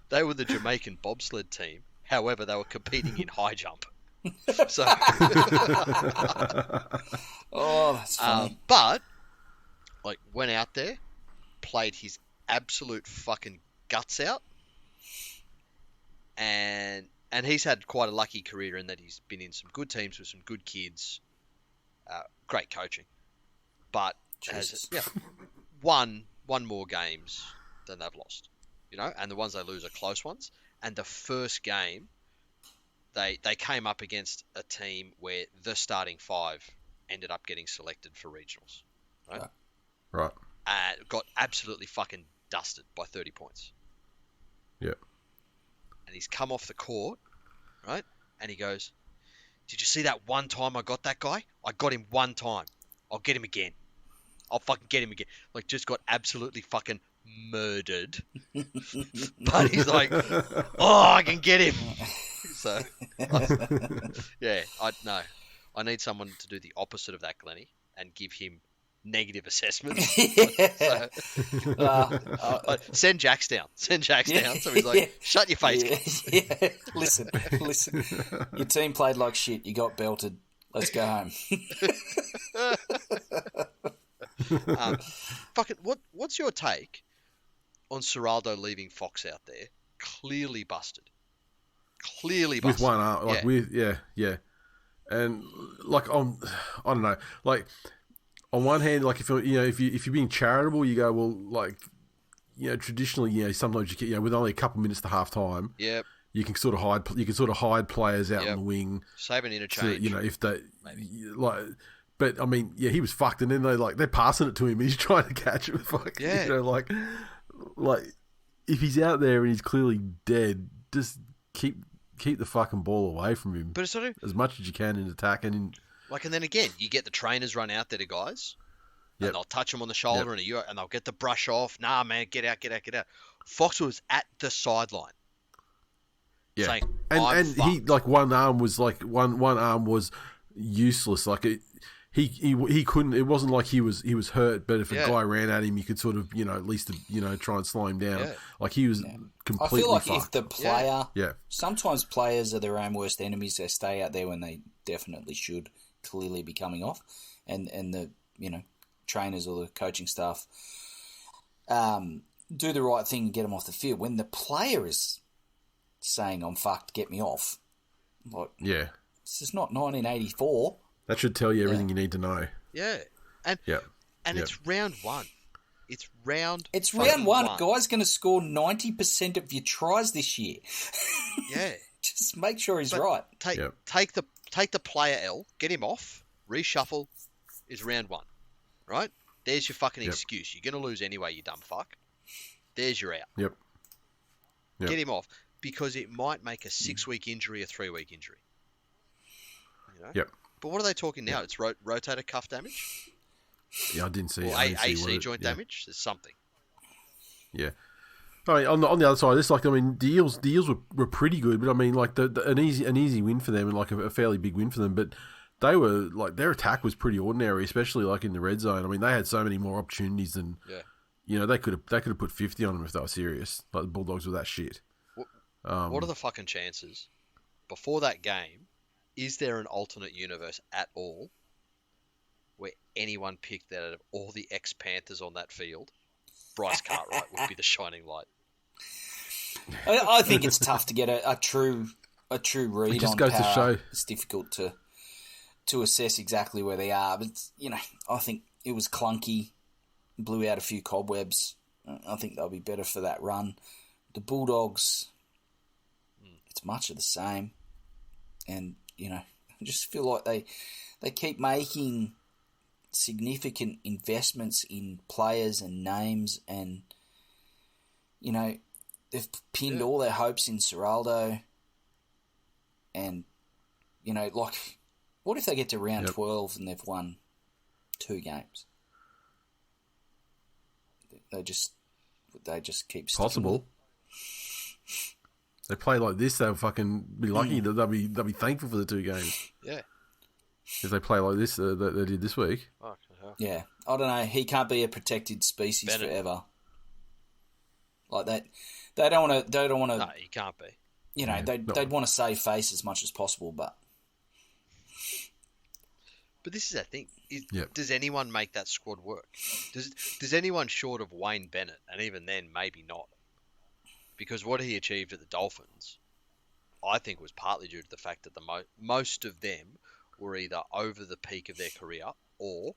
they were the Jamaican bobsled team. However, they were competing in high jump. So, Oh, that's funny. but went out there, played his absolute fucking guts out, and And he's had quite a lucky career in that he's been in some good teams with some good kids, great coaching, but has won more games than they've lost, and the ones they lose are close ones. And the first game, they came up against a team where the starting 5 ended up getting selected for regionals, Right. Got absolutely fucking dusted by 30 points. Yep. And he's come off the court, right? And he goes, "Did you see that one time I got that guy? I got him one time. I'll get him again. I'll fucking get him again." Like, just got absolutely fucking murdered. But he's like, "Oh, I can get him." So, yeah, I need someone to do the opposite of that, Glennie, and give him negative assessments. Send Jax down. So he's like, "Shut your face." Yeah. Listen. Your team played like shit. You got belted. Let's go home. What's your take on Serraldo leaving Fox out there? Clearly busted. With one arm, yeah. And like I don't know, like on one hand, like if you're being charitable, you go, well, like, traditionally, sometimes you can, with only a couple minutes to half time, yep, you can sort of hide players out on the wing, save an interchange, if they like. But I mean, yeah, he was fucked, and then they're passing it to him. He's trying to catch it. Like if he's out there and he's clearly dead, just keep the fucking ball away from him. But it's sort of as much as you can in attack and in. Like, and then again, you get the trainers run out there to guys, and they'll touch them on the shoulder, and they'll get the brush off. Nah, man, get out. Fox was at the sideline. Yeah, saying, and he one arm was useless. Like he couldn't. It wasn't like he was hurt, but if a guy ran at him, you could sort of at least try and slow him down. Yeah. Like he was completely. I feel like fucked. if the player, sometimes players are their own worst enemies. They stay out there when they definitely should clearly be coming off, and the trainers or the coaching staff do the right thing and get them off the field. When the player is saying, "I'm fucked, get me off," like, this is not 1984. That should tell you everything you need to know. Yeah, and it's round one. It's round one. A guy's going to score 90% of your tries this year. Yeah, just make sure he's right. Take the player L, get him off, reshuffle. Is round one, right? There's your fucking excuse. You're going to lose anyway, you dumb fuck. There's your out. Yep. Get him off, because it might make a 6-week injury a 3-week injury. Yep. But what are they talking now? It's rotator cuff damage? Yeah, I didn't see it. Or AC joint damage? There's something. Yeah. I mean, on the other side of this, the Eels were pretty good, but I mean, like an easy win for them, and like a fairly big win for them. But they were like, their attack was pretty ordinary, especially like in the red zone. I mean, they had so many more opportunities than they could have put 50 on them if they were serious. Like the Bulldogs were that shit. What are the fucking chances before that game? Is there an alternate universe at all where anyone picked that out of all the ex-Panthers on that field? Bryce Cartwright would be the shining light. I think it's tough to get a true read it just on goes Para. To show. It's difficult to assess exactly where they are. But I think it was clunky, blew out a few cobwebs. I think they'll be better for that run. The Bulldogs, it's much of the same, and I just feel like they keep making significant investments in players and names, and they've pinned all their hopes in Serraldo, and what if they get to round 12 and they've won 2 games? They just keep possible. They play like this, they'll fucking be lucky. They'll be thankful for the 2 games. Yeah. If they play like this, that they did this week. Oh, yeah, I don't know. He can't be a protected species forever. Like that, they don't want to. No, he can't be. They'd want to save face as much as possible, but this is the thing. Does anyone make that squad work? Does anyone short of Wayne Bennett, and even then maybe not, because what he achieved at the Dolphins I think it was partly due to the fact that most of them were either over the peak of their career or,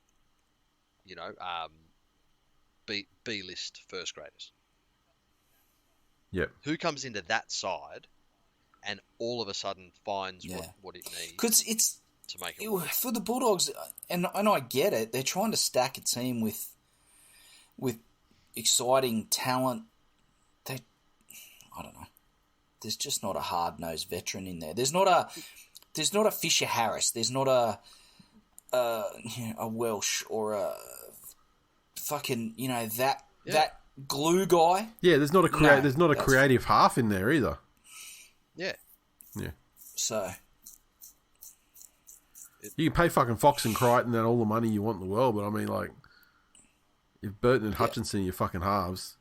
B-list first graders. Yep. Who comes into that side and all of a sudden finds what it needs? Because it's to make it work. For the Bulldogs, and I get it. They're trying to stack a team with exciting talent. I don't know. There's just not a hard-nosed veteran in there. There's not a Fisher Harris. There's not a Welsh or a fucking that glue guy. Yeah, there's not a creative half in there either. Yeah. Yeah. So you can pay fucking Fox and Crichton and all the money you want in the world, but I mean, like, if Burton and Hutchinson are your fucking halves,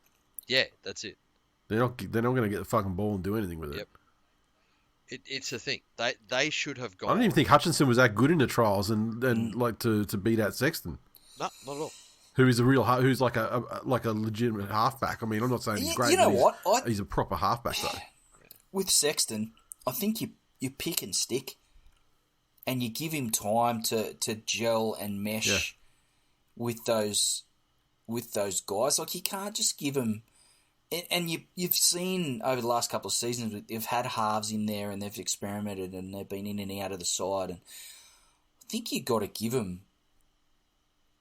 yeah, that's it. They're not going to get the fucking ball and do anything with it. Yep. It's the thing. They should have gone. I don't even think Hutchinson was that good in the trials and like to beat out Sexton. No, not at all. Who is who's like a legitimate halfback. I mean, I'm not saying he's great. You know what? He's a proper halfback though. With Sexton, I think you pick and stick, and you give him time to gel and mesh with those guys. Like, you can't just give him. And you've seen over the last couple of seasons, they've had halves in there and they've experimented and they've been in and out of the side. And I think you've got to give them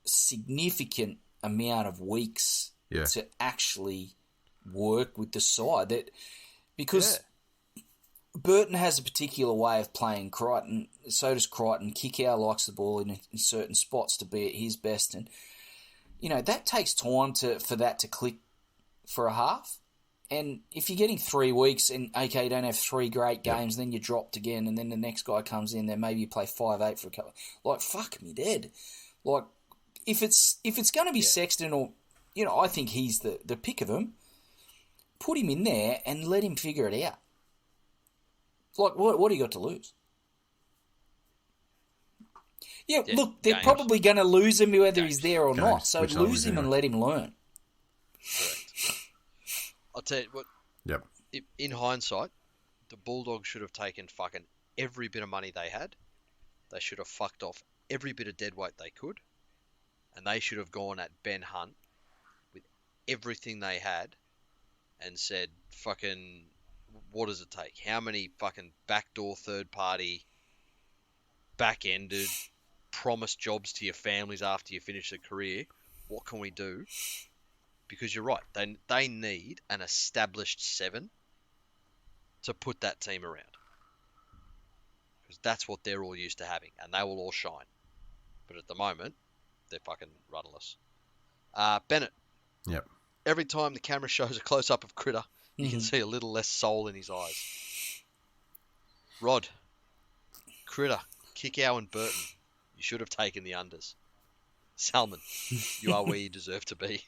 a significant amount of weeks to actually work with the side. Because Burton has a particular way of playing Crichton. So does Crichton. Kickow likes the ball in certain spots to be at his best. And, that takes time for that to click for a half. And if you're getting 3 weeks and, okay, you don't have 3 great games, then you're dropped again, and then the next guy comes in, then maybe you play 5-8 for a couple. Like, fuck me dead. Like, if it's going to be Sexton or, I think he's the pick of him, put him in there and let him figure it out. Like, what do you got to lose? Yeah, look, they're probably going to lose him whether he's there or not. So lose him and let him learn. Correct. I'll tell you what. Yep. In hindsight, the Bulldogs should have taken fucking every bit of money they had. They should have fucked off every bit of deadweight they could. And they should have gone at Ben Hunt with everything they had and said, fucking, what does it take? How many fucking backdoor third-party, back-ended, promised jobs to your families after you finish a career? What can we do? Because you're right, they need an established 7 to put that team around. Because that's what they're all used to having, and they will all shine. But at the moment, they're fucking rudderless. Bennett. Yep. Every time the camera shows a close-up of Critter, you can see a little less soul in his eyes. Rod. Critter. Kickow and Burton. You should have taken the unders. Salmon. You are where you deserve to be.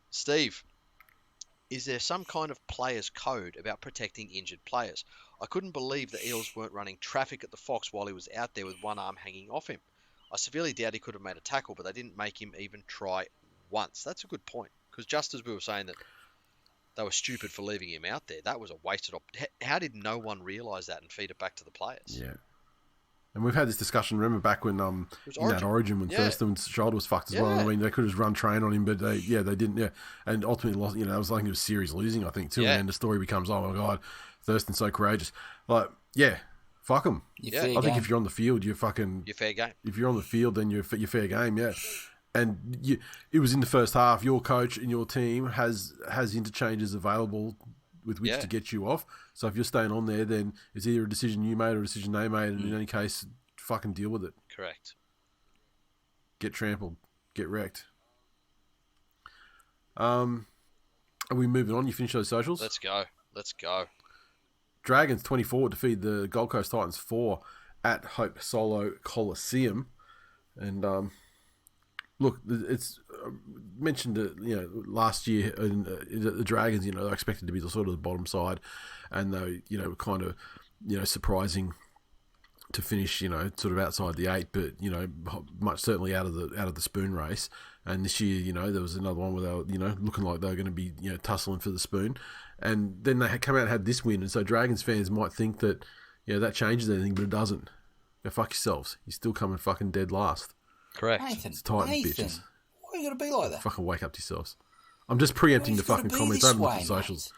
Steve, is there some kind of player's code about protecting injured players? I couldn't believe the Eels weren't running traffic at the Fox while he was out there with one arm hanging off him. I severely doubt he could have made a tackle, but they didn't make him even try once. That's a good point, because just as we were saying that they were stupid for leaving him out there, that was a wasted opportunity. How did no one realise that and feed it back to the players? Yeah. And we've had this discussion, remember, back when in that Origin when Thurston's shoulder was fucked as well. I mean, they could have run train on him, but they didn't. Yeah, and ultimately lost. It was like it was series losing, I think, too. Yeah. And then the story becomes, oh my god, Thurston's so courageous. Like, fuck him. I think if you're on the field, you're fair game. If you're on the field, then you're fair game. Yeah. And it was in the first half. Your coach and your team has interchanges available with which to get you off. So if you're staying on there, then it's either a decision you made or a decision they made, and in any case, fucking deal with it. Correct. Get trampled. Get wrecked. Are we moving on? You finish those socials? Let's go. Dragons 24 defeat the Gold Coast Titans 4 at Hope Solo Coliseum. And look, it's mentioned that last year the Dragons, they're expected to be the sort of the bottom side, and they were kind of surprising to finish sort of outside the 8, but much certainly out of the spoon race. And this year, there was another one where they were looking like they were going to be tussling for the spoon, and then they had come out and had this win, and so Dragons fans might think that that changes anything, but it doesn't. Go fuck yourselves. You're still coming fucking dead last. Correct. It's Titans, bitches. Why you got to be like that? Fucking wake up to yourselves. I'm just preempting the fucking comments. I haven't looked at the socials.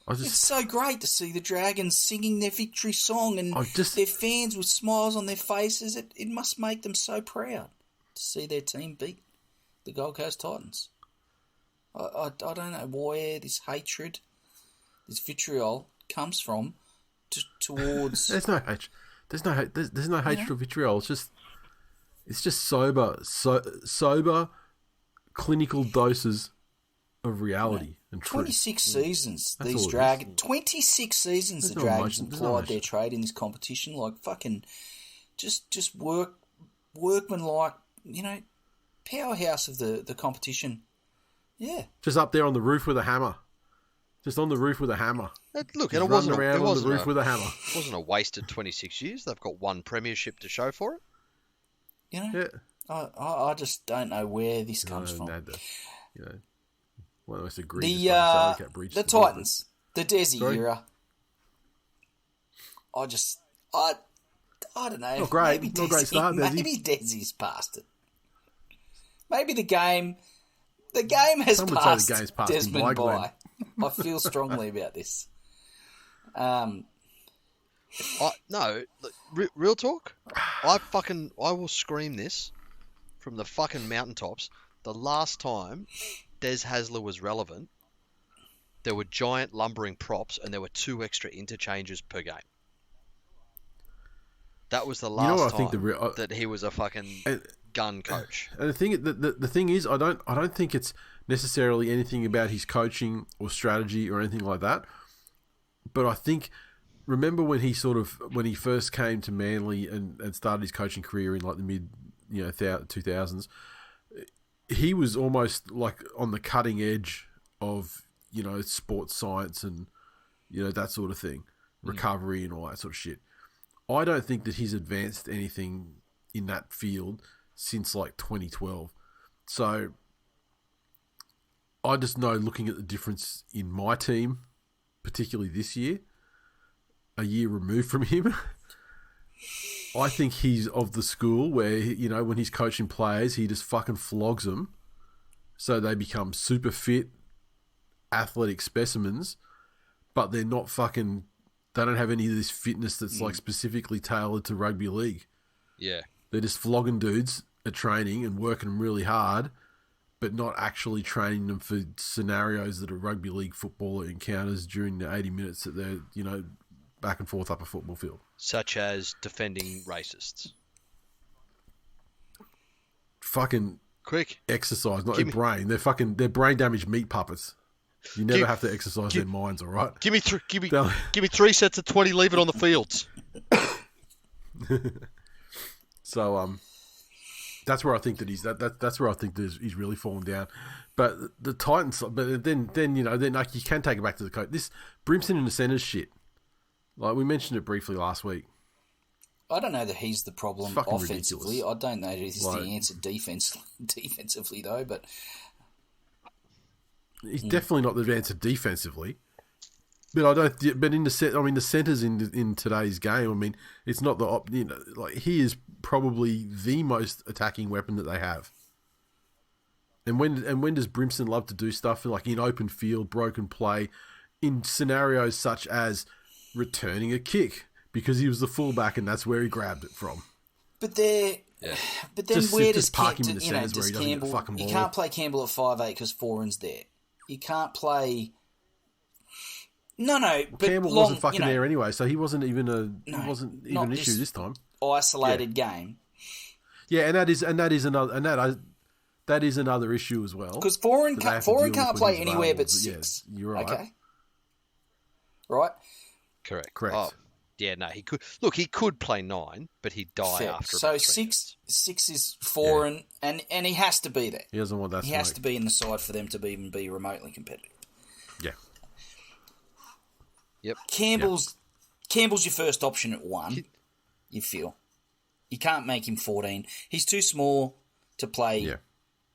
It's so great to see the Dragons singing their victory song and their fans with smiles on their faces. It must make them so proud to see their team beat the Gold Coast Titans. I don't know where this hatred, this vitriol comes from towards... There's no hatred. There's no hatred or vitriol. It's just sober, clinical doses of reality and truth. 26 seasons these Dragons. 26 seasons the Dragons applied their trade in this competition. Like fucking, just workmanlike. Powerhouse of the competition. Yeah. Just up there on the roof with a hammer. Just on the roof with a hammer. Look, and it wasn't around on the roof with a hammer. It wasn't a wasted 26 years. They've got one premiership to show for it. Yeah. I just don't know where this comes from. One of the most egregious the Titans, the Desi era. I don't know. Not great. Not great start, Desi. Maybe Desi's past it. Maybe the game has passed Desmond by. I feel strongly about this. No, real talk. I will scream this from the fucking mountaintops. The last time Des Hasler was relevant, there were giant lumbering props and there were 2 extra interchanges per game. That was the last time that he was a fucking gun coach. And the thing is, I don't think it's necessarily anything about his coaching or strategy or anything like that. But I think, remember when he first came to Manly and started his coaching career in like the mid 2000s, he was almost like on the cutting edge of sports science and that sort of thing, recovery and all that sort of shit. I don't think that he's advanced anything in that field since like 2012. So I just know, looking at the difference in my team, particularly this year, a year removed from him, I think he's of the school where, when he's coaching players, he just fucking flogs them so they become super fit, athletic specimens, but they're not fucking... They don't have any of this fitness that's like specifically tailored to rugby league. Yeah. They're just flogging dudes at training and working them really hard, but not actually training them for scenarios that a rugby league footballer encounters during the 80 minutes that they're, back and forth up a football field. Such as defending racists. Fucking quick exercise, not their brain. They're brain damaged meat puppets. You never have to exercise their minds, all right? Give me 3 sets of 20. Leave it on the fields. So that's where I think that that's where I think that he's really fallen down. But the Titans, but then like, you can take it back to the coach. This Brimson in the centres shit. Like we mentioned it briefly last week. I don't know that he's the problem offensively. Ridiculous. I don't know that he's the answer defensively though. But he's definitely not the answer defensively. But I don't. But in the centers in today's game, I mean, it's not like he is probably the most attacking weapon that they have. And when does Brimson love to do stuff like in open field, broken play, in scenarios such as returning a kick because he was the fullback and that's where he grabbed it from? But then where does Campbell? You ball. Can't play Campbell at 5'8" because Foran's there. You can't play. No. But Campbell wasn't fucking there anyway, so he wasn't even an issue this time. Isolated game. Yeah, and that is another issue as well. Because Foran can't play anywhere but 6. Yeah, you're right. Okay. Right. Correct. Oh, yeah, no, he could. Look, he could play 9, but he'd die after. So 6 is Foran, and he has to be there. He doesn't want that. He has to be in the side for them to even be remotely competitive. Yeah. Yep. Campbell's your first option at 1. You feel you can't make him 14. He's too small to play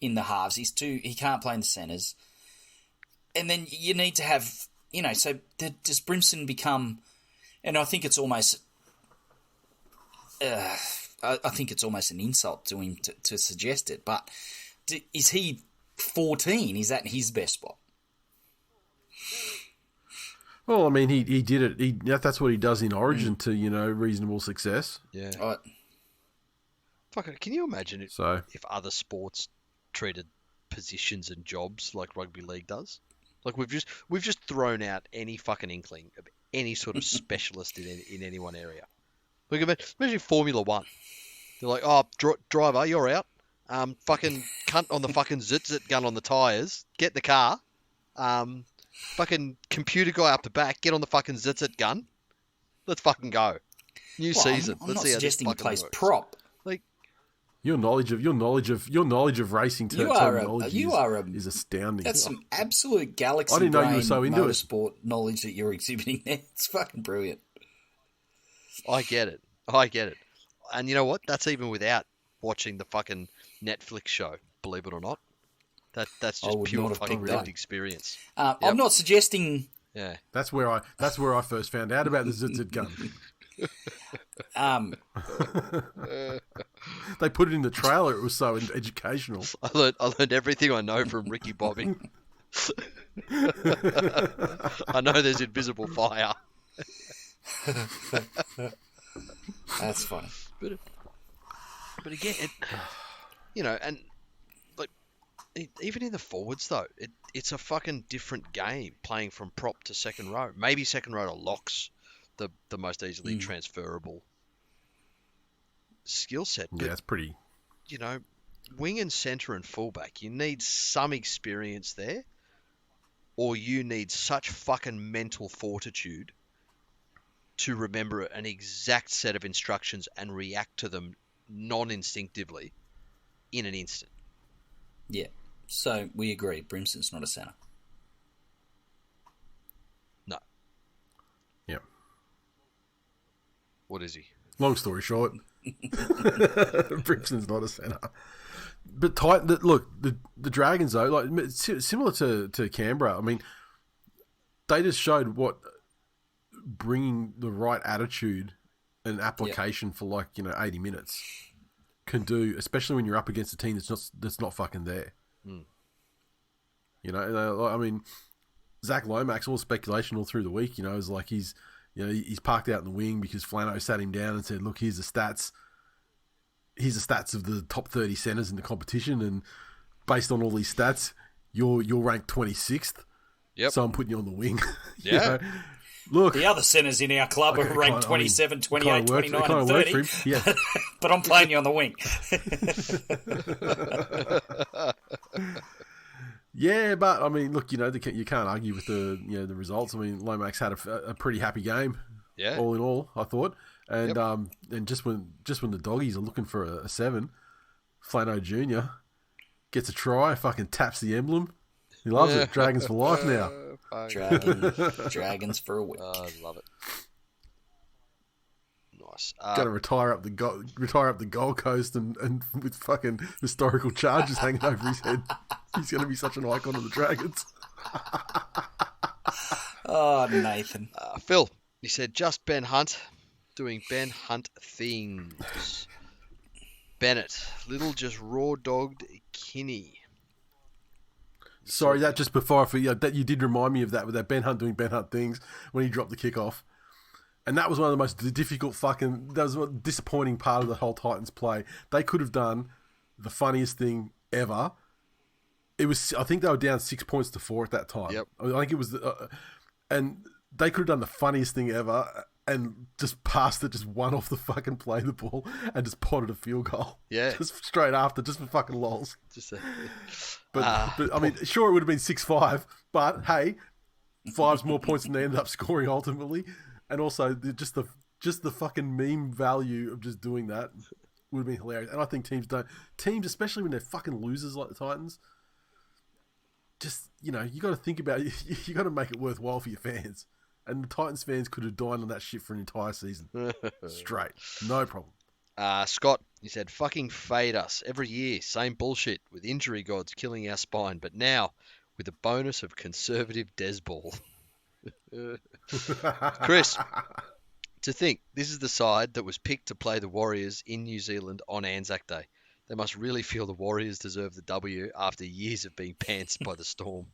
in the halves. He can't play in the centres. And then you need to have so does Brimson become? And I think it's almost. I think it's almost an insult to him to suggest it. But is he 14? Is that his best spot? Well, I mean, he did it. That's what he does in Origin to reasonable success. Yeah. Right. Fuck it. Can you imagine if So other sports treated positions and jobs like rugby league does? Like we've just thrown out any fucking inkling of any sort of specialist in any one area. Like imagine Formula One. They're like, oh, driver, you're out. Fucking cunt on the fucking zit gun on the tyres. Get in the car. Fucking computer guy up the back. Get on the fucking zit gun. Let's fucking go. New season. I'm Let's not see suggesting how he this plays fucking works. prop. Like your knowledge of racing terminology is astounding. That's some absolute galaxy I didn't know you were brain so into it. motorsport knowledge that you're exhibiting there. It's fucking brilliant. I get it. And you know what? That's even without watching the fucking Netflix show. Believe it or not. That's just pure fucking lived experience. Yep. I'm not suggesting. Yeah. That's where I first found out about the zit gun. They put it in the trailer. It was so educational. I learned everything I know from Ricky Bobby. I know there's invisible fire. That's funny. But again, and like even in the forwards though, it's a fucking different game playing from prop to second row. Maybe second row to locks, the most easily transferable skill set. Yeah, it's pretty. Wing and centre and fullback, you need some experience there, or you need such fucking mental fortitude to remember an exact set of instructions and react to them non-instinctively in an instant. Yeah. So we agree, Brimson's not a centre. No. Yeah. What is he? Long story short, Brimson's not a centre. But look, the Dragons though, like similar to Canberra. I mean, they just showed what bringing the right attitude and application for 80 minutes can do, especially when you're up against a team that's not fucking there. I mean, Zach Lomax, all speculation all through the week, is like he's parked out in the wing because Flano sat him down and said, look, here's the stats. Here's the stats of the top 30 centres in the competition, and based on all these stats, you're ranked 26th. Yep. So I'm putting you on the wing. Yeah. Look, the other centres in our club are ranked 27, 28, 29 and 30. Yeah. But I'm playing you on the wing. Yeah, but I mean, look, you can't argue with the the results. I mean, Lomax had a pretty happy game. Yeah. All in all, I thought, and and just when the doggies are looking for a 7, Flano Jr. gets a try, fucking taps the emblem. He loves it. Dragons for life now. Dragons for a week. I love it. Nice. Got to retire up the Gold Coast and with fucking historical charges hanging over his head. He's going to be such an icon of the Dragons. Oh, Nathan. Phil, he said just Ben Hunt doing Ben Hunt things. Bennett, little just raw dogged Kinney. Sorry, that just before I forget, that you did remind me of that with that Ben Hunt doing Ben Hunt things when he dropped the kickoff. And that was one of the most difficult that was a disappointing part of the whole Titans play. They could have done the funniest thing ever. I think they were down 6 points to 4 at that time. Yep. I think it was, and they could have done the funniest thing ever and just passed it, just one off the fucking play the ball and just potted a field goal. Yeah. Just straight after, just for fucking lols. But I mean, sure, it would have been 6-5, but hey, 5's more points than they ended up scoring ultimately. And also, just the fucking meme value of just doing that would have been hilarious. And I think teams, especially when they're fucking losers like the Titans, just, you got to think about it. You got to make it worthwhile for your fans. And the Titans fans could have dined on that shit for an entire season. Straight. No problem. Scott, he said, fucking fade us every year. Same bullshit with injury gods killing our spine. But now, with the bonus of conservative Desball. Chris, to think this is the side that was picked to play the Warriors in New Zealand on Anzac Day. They must really feel the Warriors deserve the W after years of being pantsed by the Storm.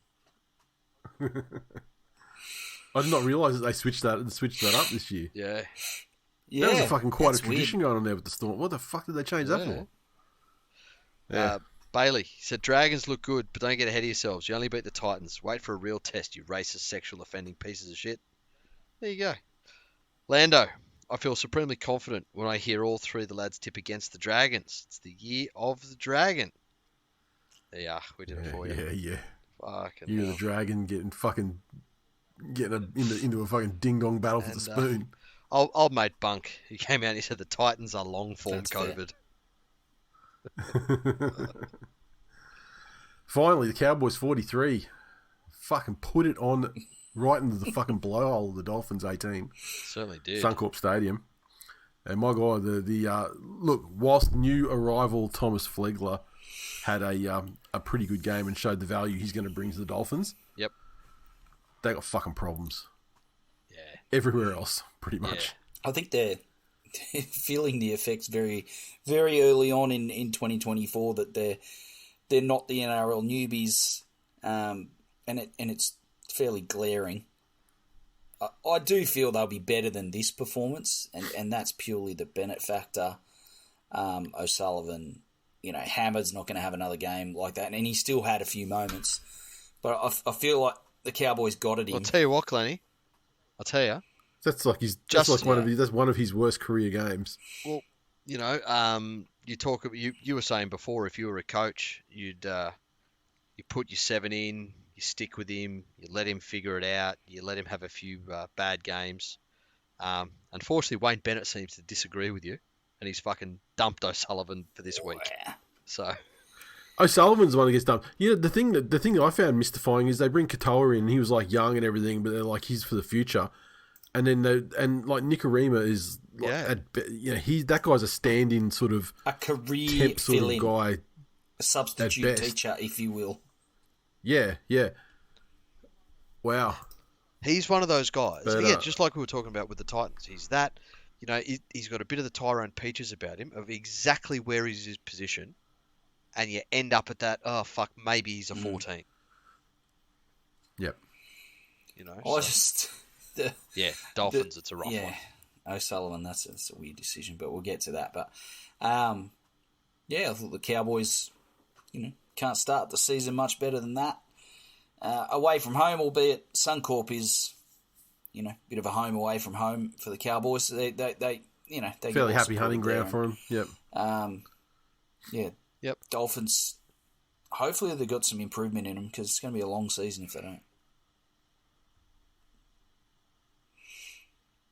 I did not realise that they switched that up this year. Yeah. Yeah, That was a fucking quite a that's tradition weird. going on there with the Storm. What the fuck did they change that for? Yeah. Bailey said, Dragons look good, but don't get ahead of yourselves. You only beat the Titans. Wait for a real test, you racist, sexual offending pieces of shit. There you go. Lando, I feel supremely confident when I hear all three of the lads tip against the Dragons. It's the year of the Dragon. There you are. We did it for you. Yeah. Fucking You're hell. the Dragon getting into a fucking ding dong battle for the And, spoon. Old mate Bunk, he came out and he said the Titans are long form That's fair. COVID. Finally, the Cowboys 43 fucking put it on right into the fucking blowhole of the Dolphins 18. Certainly did. Suncorp Stadium. And my God, look, whilst new arrival Thomas Flegler had a pretty good game and showed the value he's going to bring to the Dolphins, Yep. they got fucking problems Yeah. everywhere else, pretty much. I think they're feeling the effects very, very early on in 2024 that they're not the NRL newbies, and it's fairly glaring. I do feel they'll be better than this performance, and that's purely the Bennett factor. O'Sullivan, Hammer's not going to have another game like that, and he still had a few moments. But I feel like the Cowboys got at him. I'll tell you what, Glennie. I'll tell you. That's like one of his worst career games. Well, you were saying before, if you were a coach, you put your 7 in, you stick with him, you let him figure it out, you let him have a few bad games. Unfortunately, Wayne Bennett seems to disagree with you, and he's fucking dumped O'Sullivan for this week. So O'Sullivan's the one that gets done. Yeah, the thing that I found mystifying is they bring Katoa in. He was like young and everything, but they're like he's for the future. And then like Nikorima is that guy's a stand-in sort of a career temp sort of guy, a substitute teacher, if you will. Yeah. Wow. he's one of those guys. But, Again, just like we were talking about with the Titans. He's that, he's got a bit of the Tyrone Peaches about him of exactly where is his position, and you end up at that. Oh fuck, maybe he's a 14. Yep. Dolphins. It's a rough one. O'Sullivan, that's a weird decision, but we'll get to that. But I thought the Cowboys, can't start the season much better than that. Away from home, albeit Suncorp is, bit of a home away from home for the Cowboys. They fairly happy hunting ground for them. Yep. Yep. Dolphins. Hopefully they've got some improvement in them because it's going to be a long season if they don't.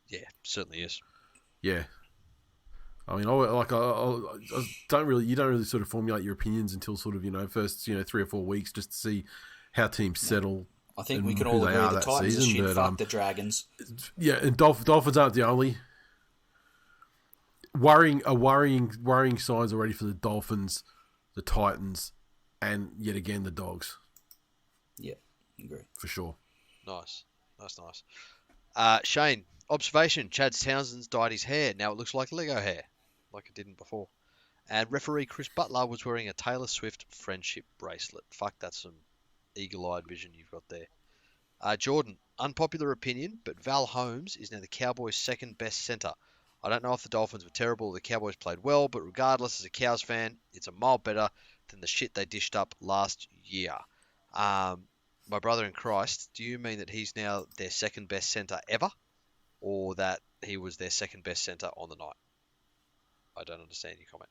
Yeah, certainly is. Yeah. I mean, I don't really sort of formulate your opinions until sort of, first, 3 or 4 weeks just to see how teams settle. I think we can all agree the Titans are shit. Fuck the Dragons. Yeah, and Dolphins aren't the only worrying signs already for the Dolphins, the Titans, and yet again the Dogs. Yeah, agree. For sure. Nice. Shane, observation: Chad Townsend's dyed his hair. Now it looks like Lego hair, like it didn't before. And referee Chris Butler was wearing a Taylor Swift friendship bracelet. Fuck, that's some eagle-eyed vision you've got there. Jordan, unpopular opinion, but Val Holmes is now the Cowboys' second best centre. I don't know if the Dolphins were terrible or the Cowboys played well, but regardless, as a Cows fan, it's a mile better than the shit they dished up last year. My brother in Christ, do you mean that he's now their second best centre ever? Or that he was their second best centre on the night? I don't understand your comment.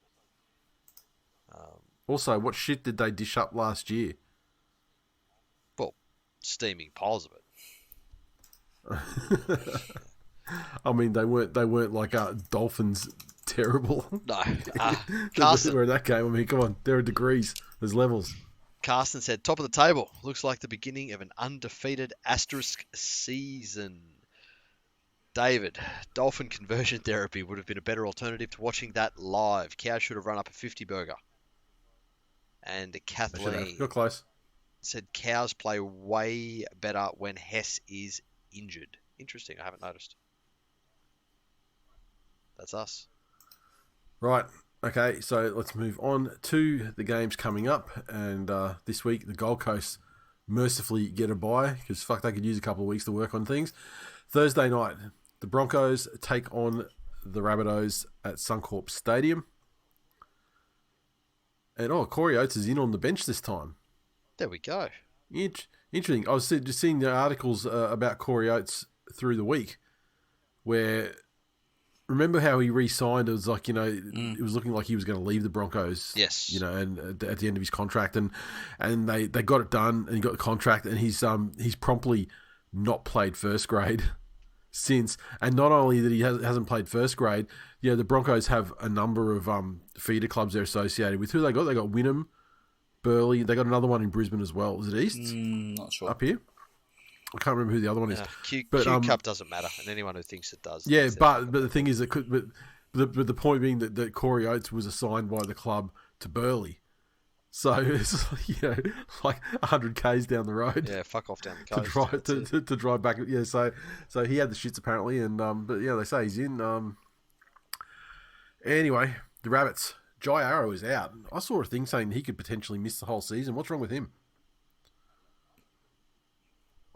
Also, what shit did they dish up last year? Well, steaming piles of it. I mean, they weren't like Dolphins terrible. No. Carson, Carson, we're in that game. I mean, come on, there are degrees, there's levels. Carson said, top of the table. Looks like the beginning of an undefeated asterisk season. David, Dolphin conversion therapy would have been a better alternative to watching that live. Cow should have run up a 50 burger. And Kathleen You're close. said Cows play way better when Hess is injured. Interesting. I haven't noticed. That's us. Right. Okay, so let's move on to the games coming up. And this week, the Gold Coast mercifully get a bye because, fuck, they could use a couple of weeks to work on things. Thursday night, the Broncos take on the Rabbitohs at Suncorp Stadium. And, Corey Oates is in on the bench this time. There we go. Interesting. I was just seeing the articles about Corey Oates through the week where... Remember how he re-signed? It was like, it was looking like he was going to leave the Broncos. Yes. And at the end of his contract, and they got it done, and he got the contract, and he's promptly not played first grade since. And not only that he hasn't played first grade, the Broncos have a number of feeder clubs they're associated with. Who they got? They got Wynnum, Burleigh. They got another one in Brisbane as well. Is it East? Not sure. Up here. I can't remember who the other one is. Q but, Cup doesn't matter, and anyone who thinks it does. Yeah, but the thing is, the point being that Corey Oates was assigned by the club to Burleigh, so it's like 100 k's down the road. Yeah, fuck off down the coast. to drive back. Yeah, so he had the shits apparently, and but they say he's in. Anyway, the Rabbits. Jai Arrow is out. I saw a thing saying he could potentially miss the whole season. What's wrong with him?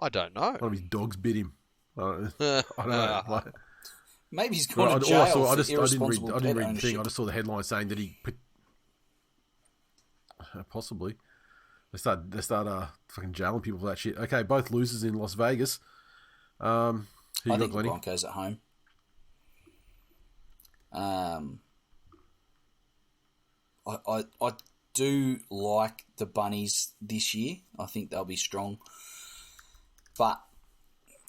I don't know. One of his dogs bit him. I don't know. Maybe he's gone to jail. I didn't read the thing. I just saw the headline saying that he possibly they start fucking jailing people for that shit. Okay, both losers in Las Vegas. Who you I got, think the Glennie? Broncos at home. I do like the Bunnies this year. I think they'll be strong. But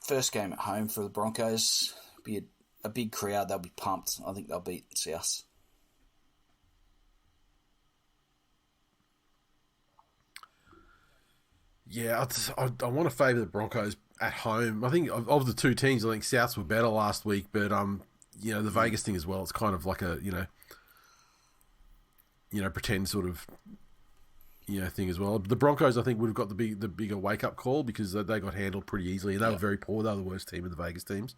first game at home for the Broncos, be a big crowd. They'll be pumped. I think they'll beat South. Yeah, I want to favour the Broncos at home. I think of the two teams, I think Souths were better last week, but the Vegas thing as well. It's kind of like a pretend sort of thing as well. The Broncos, I think, would have got the bigger wake up call because they got handled pretty easily, and they were very poor. They were the worst team of the Vegas teams,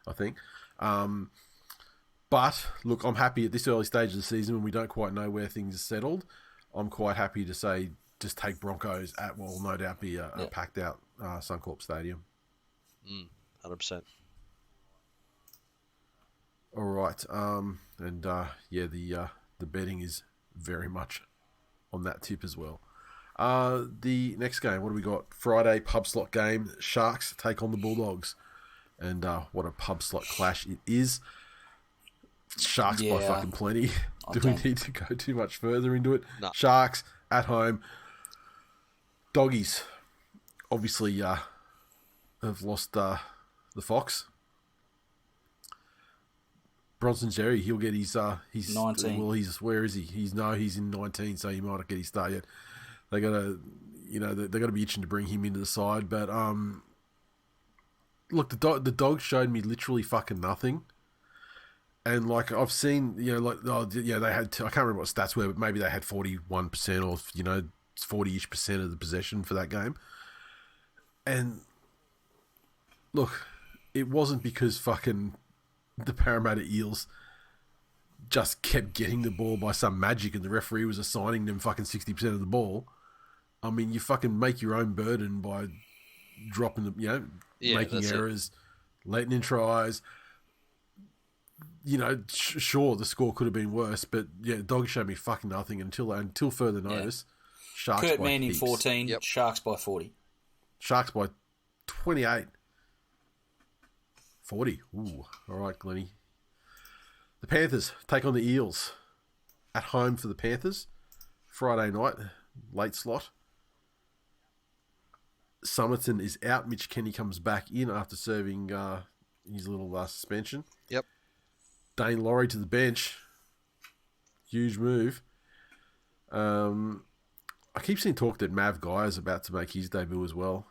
I think. But look, I'm happy at this early stage of the season when we don't quite know where things are settled. I'm quite happy to say just take Broncos at what will no doubt be a packed out Suncorp Stadium. 100%. All right, the betting is very much on that tip as well. The next game, what do we got? Friday pub slot game. Sharks take on the Bulldogs, and what a pub slot clash it is. Sharks by fucking plenty. Do we need to go too much further into it? No. Sharks at home. Doggies obviously have lost the Fox. Bronson Jerry, he'll get his 19. Well, where is he? He's in 19, so he might not get his start yet. They gotta, they gotta be itching to bring him into the side. But look, the Dogs showed me literally fucking nothing. And like I've seen, they had. I can't remember what stats were, but maybe they had 41% or 40-ish% of the possession for that game. And look, it wasn't because fucking the Parramatta Eels just kept getting the ball by some magic and the referee was assigning them fucking 60% of the ball. I mean, you fucking make your own burden by dropping making errors, letting in tries. Sure, the score could have been worse, but Dogs showed me fucking nothing until further notice. Sharks Kurt by Manning heaps. 14, Yep. Sharks by 40. Sharks by 28. 40. Ooh. All right, Glennie. The Panthers take on the Eels. At home for the Panthers. Friday night. Late slot. Somerton is out. Mitch Kenny comes back in after serving his little suspension. Yep. Dane Laurie to the bench. Huge move. I keep seeing talk that Mav Guy is about to make his debut as well.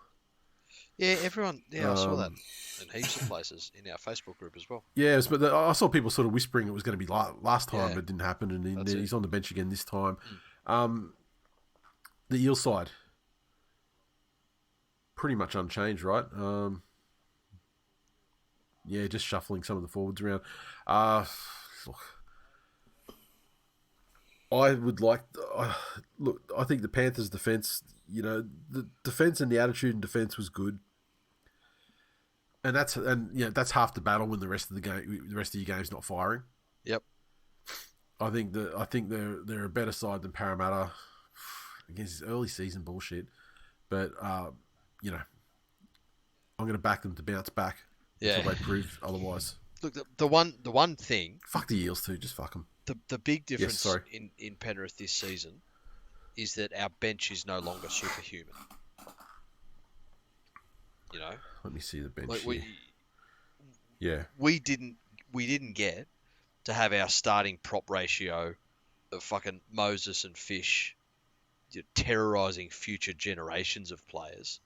Yeah, everyone. Yeah, I saw that in heaps of places in our Facebook group as well. Yes, but I saw people sort of whispering it was going to be last time, Yeah. but it didn't happen, and That's he's on the bench again this time. The Eel side, pretty much unchanged, right? just shuffling some of the forwards around. Look, I would like. Look, I think the Panthers' defense. The defense and the attitude in defense was good, and that's half the battle when the rest of your game's not firing. Yep. I think they're a better side than Parramatta against this early season bullshit, but I'm going to back them to bounce back until they prove otherwise. Look, the one thing. Fuck the Eels too. Just fuck them. The big difference in Penrith this season is that our bench is no longer superhuman. Let me see the bench. We didn't get to have our starting prop ratio of fucking Moses and Fish terrorizing future generations of players,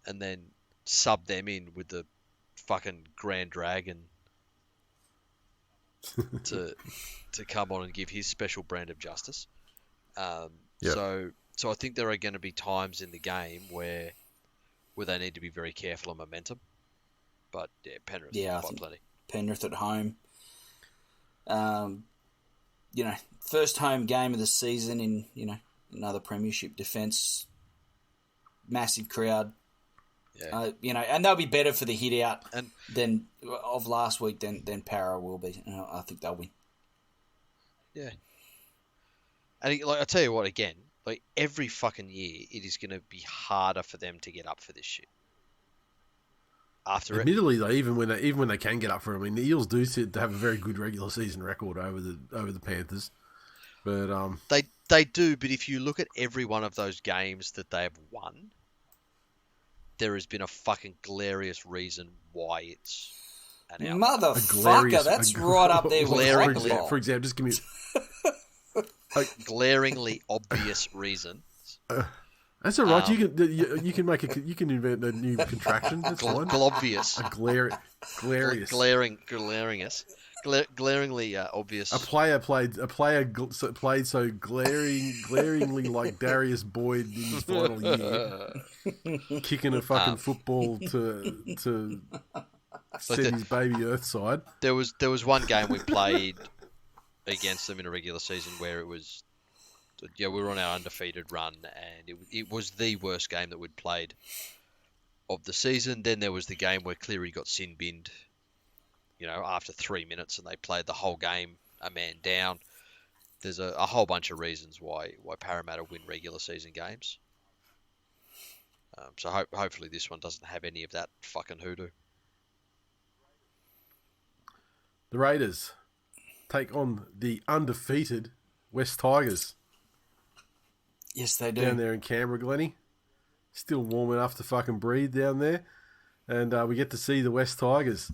and then sub them in with the fucking Grand Dragon to come on and give his special brand of justice. So I think there are going to be times in the game where they need to be very careful of momentum. But Penrith, quite plenty. Penrith at home. First home game of the season in another premiership defence. Massive crowd. Yeah. And they'll be better for the hit out than of last week than Para will be. I think they'll win. Yeah. And I tell you what, again, every fucking year, it is going to be harder for them to get up for this shit. Admittedly, though, even when they can get up for it, I mean, the Eels do seem to have a very good regular season record over the Panthers, but they do. But if you look at every one of those games that they have won, there has been a fucking glorious reason why it's an outcome. Motherfucker, that's right up there with For example, just give me a glaringly obvious reason. That's all right. You can invent a new contraction. That's fine. Obvious. Glaringly obvious. A player played so glaringly like Darius Boyd in his final year, kicking a fucking football to send his baby Earthside. There was one game we played against them in a regular season where it was. We were on our undefeated run, and it was the worst game that we'd played of the season. Then there was the game where Cleary got sin-binned, after 3 minutes, and they played the whole game a man down. There's a whole bunch of reasons why Parramatta win regular season games. So hopefully this one doesn't have any of that fucking hoodoo. The Raiders take on the undefeated West Tigers. Yes, they do. Down there in Canberra, Glennie. Still warm enough to fucking breathe down there. And we get to see the West Tigers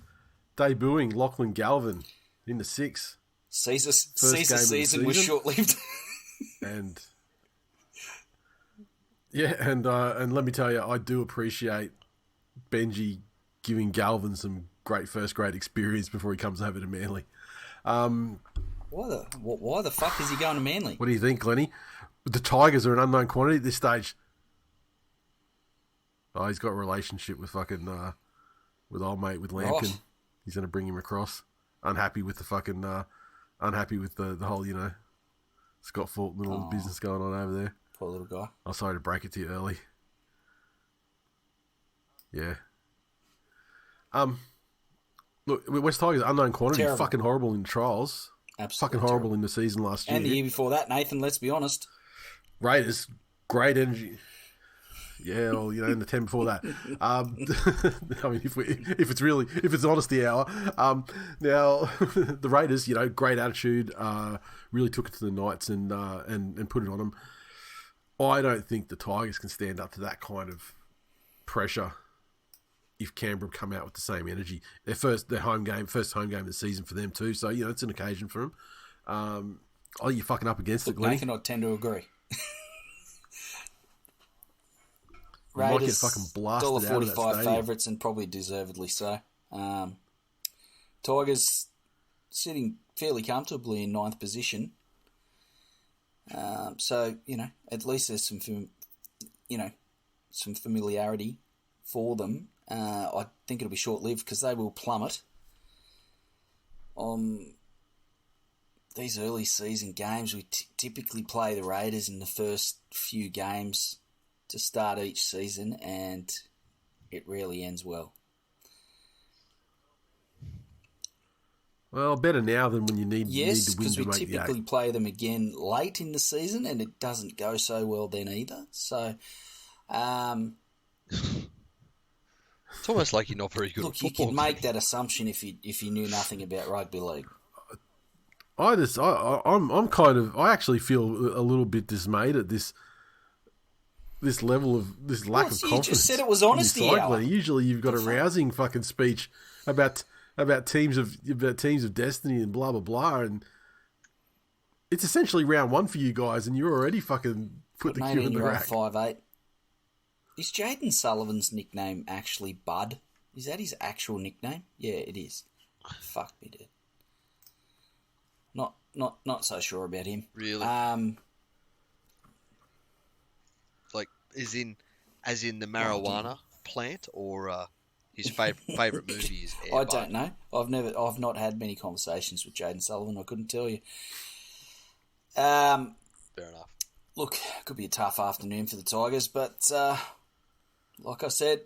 debuting Lachlan Galvin in the 6. Caesar's season was short-lived. and let me tell you, I do appreciate Benji giving Galvin some great first-grade experience before he comes over to Manly. Why the fuck is he going to Manly? What do you think, Glennie? The Tigers are an unknown quantity at this stage. Oh, he's got a relationship with fucking with old mate with Lampkin. Right. He's going to bring him across. Unhappy with the whole Scott Fulton and all the business going on over there. Poor little guy. I'm sorry to break it to you early. Yeah. Look, West Tigers unknown quantity. Terrible. Fucking horrible in the trials. Absolutely fucking horrible in the season last year. And the year before that, Nathan. Let's be honest. Raiders, great energy. Yeah, well, in the 10 before that. I mean, if it's honesty hour. Now the Raiders, great attitude. Really took it to the Knights and put it on them. I don't think the Tigers can stand up to that kind of pressure if Canberra come out with the same energy. First home game of the season for them too. So it's an occasion for them. You're fucking up against it, Glennie. Nathan, I tend to agree. Raiders might get fucking blasted out of that $1.45 favourites, and probably deservedly so. Tigers sitting fairly comfortably in 9th position. So at least there's some familiarity for them. I think it'll be short-lived because they will plummet. These early season games, we typically play the Raiders in the first few games to start each season, and it rarely ends well. Well, better now than when you need Yes, to win because to we make typically the eight. play them again late in the season, and it doesn't go so well then either. So, It's almost like you're not very good look, at you football. could make that assumption if you knew nothing about rugby league. I actually feel a little bit dismayed at this level of this lack of You confidence. just said it was in your honesty side, hour. Glenn. Usually you've got a rousing fucking speech about teams of destiny and blah blah blah, and it's essentially round one for you guys, and you're already fucking put the cue in the you're rack. 5'8". Is Jaden Sullivan's nickname actually Bud? Is that his actual nickname? Yeah, it is. Fuck me, dude. Not so sure about him. Really? Like, as in the marijuana plant, or his favorite movie is Air I Bud? don't know. I've not had many conversations with Jaden Sullivan. I couldn't tell you. Fair enough. Look, it could be a tough afternoon for the Tigers, but like I said,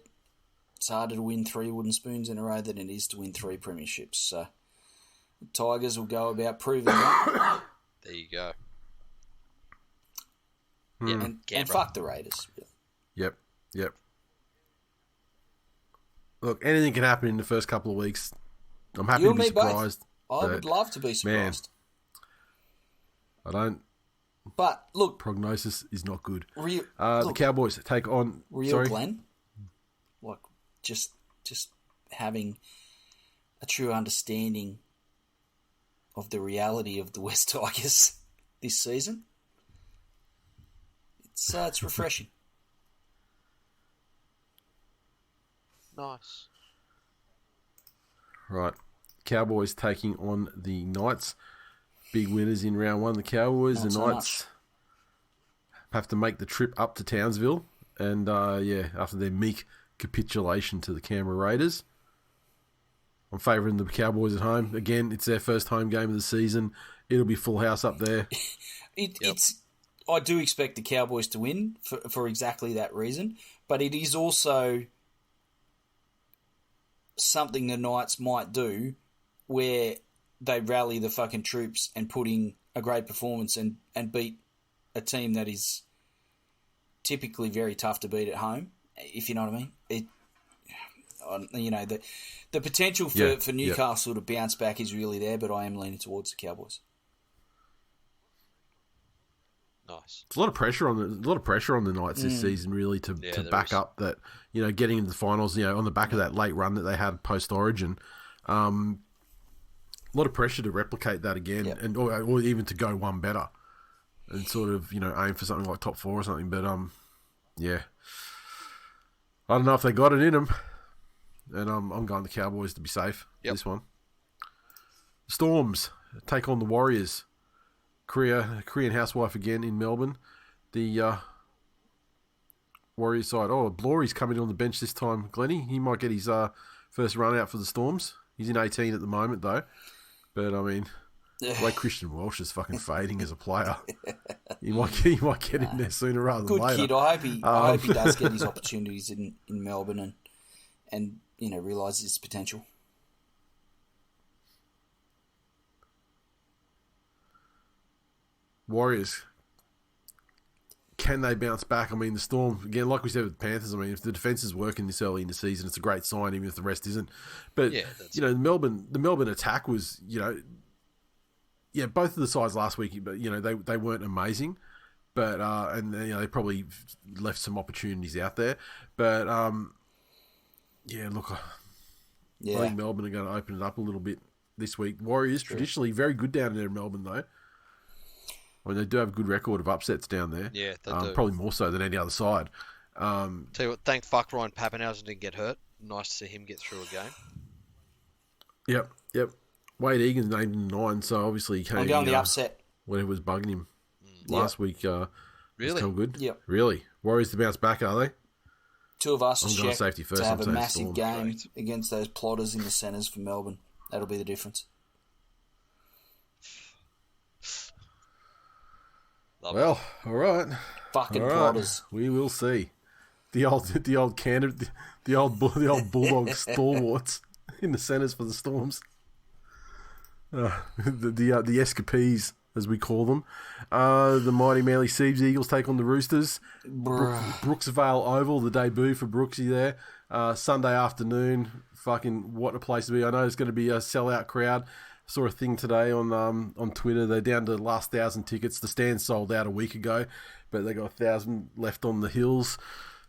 it's harder to win 3 wooden spoons in a row than it is to win 3 premierships. So the Tigers will go about proving that. There you go. Yeah, and fuck the Raiders. Yep. Look, anything can happen in the first couple of weeks. I'm happy You to and be me both. surprised. I would love to be surprised. I don't. But look, Prognosis is not good. the Cowboys take on. Sorry, Glenn, like just having a true understanding of the reality of the West Tigers this season. It's refreshing. Nice. Right. Cowboys taking on the Knights. Big winners in round one. The Cowboys, Not the so Knights have to make the trip up to Townsville. And, after their meek capitulation to the Canberra Raiders. I'm favouring the Cowboys at home. Again, it's their first home game of the season. It'll be full house up there. It's. I do expect the Cowboys to win for exactly that reason. But it is also something the Knights might do where they rally the fucking troops and put in a great performance and beat a team that is typically very tough to beat at home, if you know what I mean. The potential for Newcastle to bounce back is really there, but I am leaning towards the Cowboys. Nice. It's a lot of pressure on the Knights this season, really, to back up that, getting into the finals, on the back of that late run that they had post Origin. A lot of pressure to replicate that again, or even to go one better, and sort of aim for something like top 4 or something. But I don't know if they got it in them, and I'm going the Cowboys to be safe. This one. Storms take on the Warriors. Korean housewife again in Melbourne. The Warriors side. Oh, Blorey's coming on the bench this time, Glennie. He might get his first run out for the Storms. He's in 18 at the moment, though. But, I mean, the way Christian Welsh is fucking fading as a player, he might get in there sooner rather than later. Good kid. I hope he does get his opportunities in Melbourne and realises his potential. Warriors, can they bounce back? I mean, the Storm, again, like we said with the Panthers, I mean, if the defence is working this early in the season, it's a great sign, even if the rest isn't. But, the Melbourne attack was, both of the sides last week, but, they weren't amazing. But, they probably left some opportunities out there. But, I think Melbourne are going to open it up a little bit this week. Warriors, traditionally very good down there in Melbourne, though. I mean, they do have a good record of upsets down there. Yeah, they do. Probably more so than any other side. Tell you what, thank fuck Ryan Pappenhausen didn't get hurt. Nice to see him get through a game. Yep. Wade Egan's named in 9, so obviously he came. I'm going the upset. Whatever was bugging him last week. Really? Still good? Yep. Really? Warriors to bounce back, are they? Two of us I'm are going checked safety first. to have I'm a saying massive Storm. game Correct. against those plotters in the centres for Melbourne. That'll be the difference. Love Well, all right. Fucking All right. plotters. We will see. The old candidate, the old Bulldog stalwarts in the centres for the Storms. The escapees, as we call them. The mighty Manly Seabs Eagles take on the Roosters. Brooksvale Oval, the debut for Brooksy there. Sunday afternoon. Fucking what a place to be. I know it's going to be a sellout crowd. Saw a thing today on Twitter. They're down to the last 1,000 tickets. The stand sold out a week ago, but they got 1,000 left on the hills.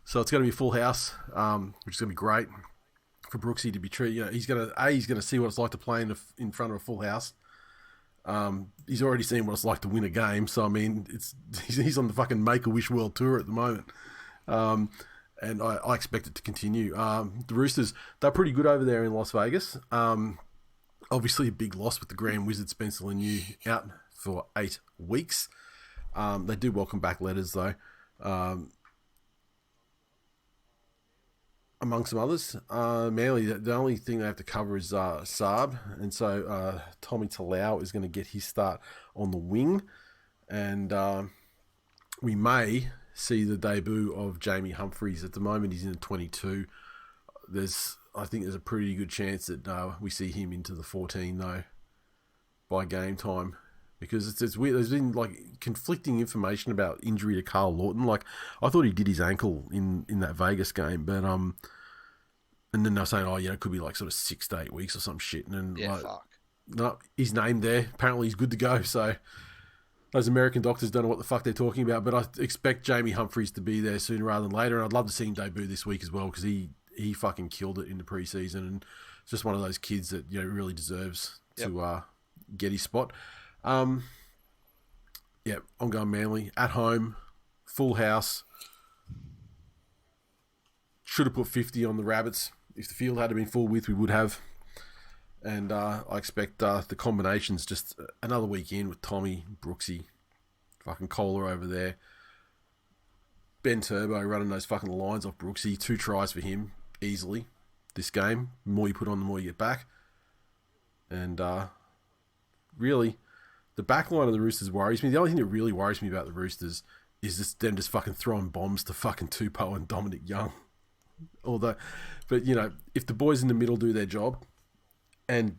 So it's going to be a full house, which is going to be great for Brooksy to be treated. You know, he's going to see what it's like to play in front of a full house. He's already seen what it's like to win a game. So I mean, he's on the fucking Make-A-Wish World Tour at the moment. And I expect it to continue. The Roosters, they're pretty good over there in Las Vegas. Obviously, a big loss with the Grand Wizard Spencer Laniu out for 8 weeks. They do welcome back letters, though, among some others. Manly, the only thing they have to cover is Saab, and so Tommy TWiL is going to get his start on the wing, and we may see the debut of Jamie Humphries. At the moment, he's in the 22. I think there's a pretty good chance that we see him into the 14 though by game time, because it's weird. There's been like conflicting information about injury to Carl Lawton. Like I thought he did his ankle in that Vegas game, but and then they're saying, it could be like sort of 6 to 8 weeks or some shit. And then fuck. No, he's named there. Apparently he's good to go. So those American doctors don't know what the fuck they're talking about, but I expect Jamie Humphries to be there sooner rather than later. And I'd love to see him debut this week as well, because he fucking killed it in the preseason, and it's just one of those kids that really deserves to get his spot. I'm going Manly at home, full house. Should have put 50 on the Rabbits. If the field had been full width, we would have. And I expect the combinations just another week in with Tommy, Brooksy, fucking Kohler over there. Ben Turbo running those fucking lines off Brooksy. 2 tries for him easily this game. The more you put on, the more you get back. And really, the back line of the Roosters worries me. The only thing that really worries me about the Roosters is just them just fucking throwing bombs to fucking Tupou and Dominic Young. But if the boys in the middle do their job and,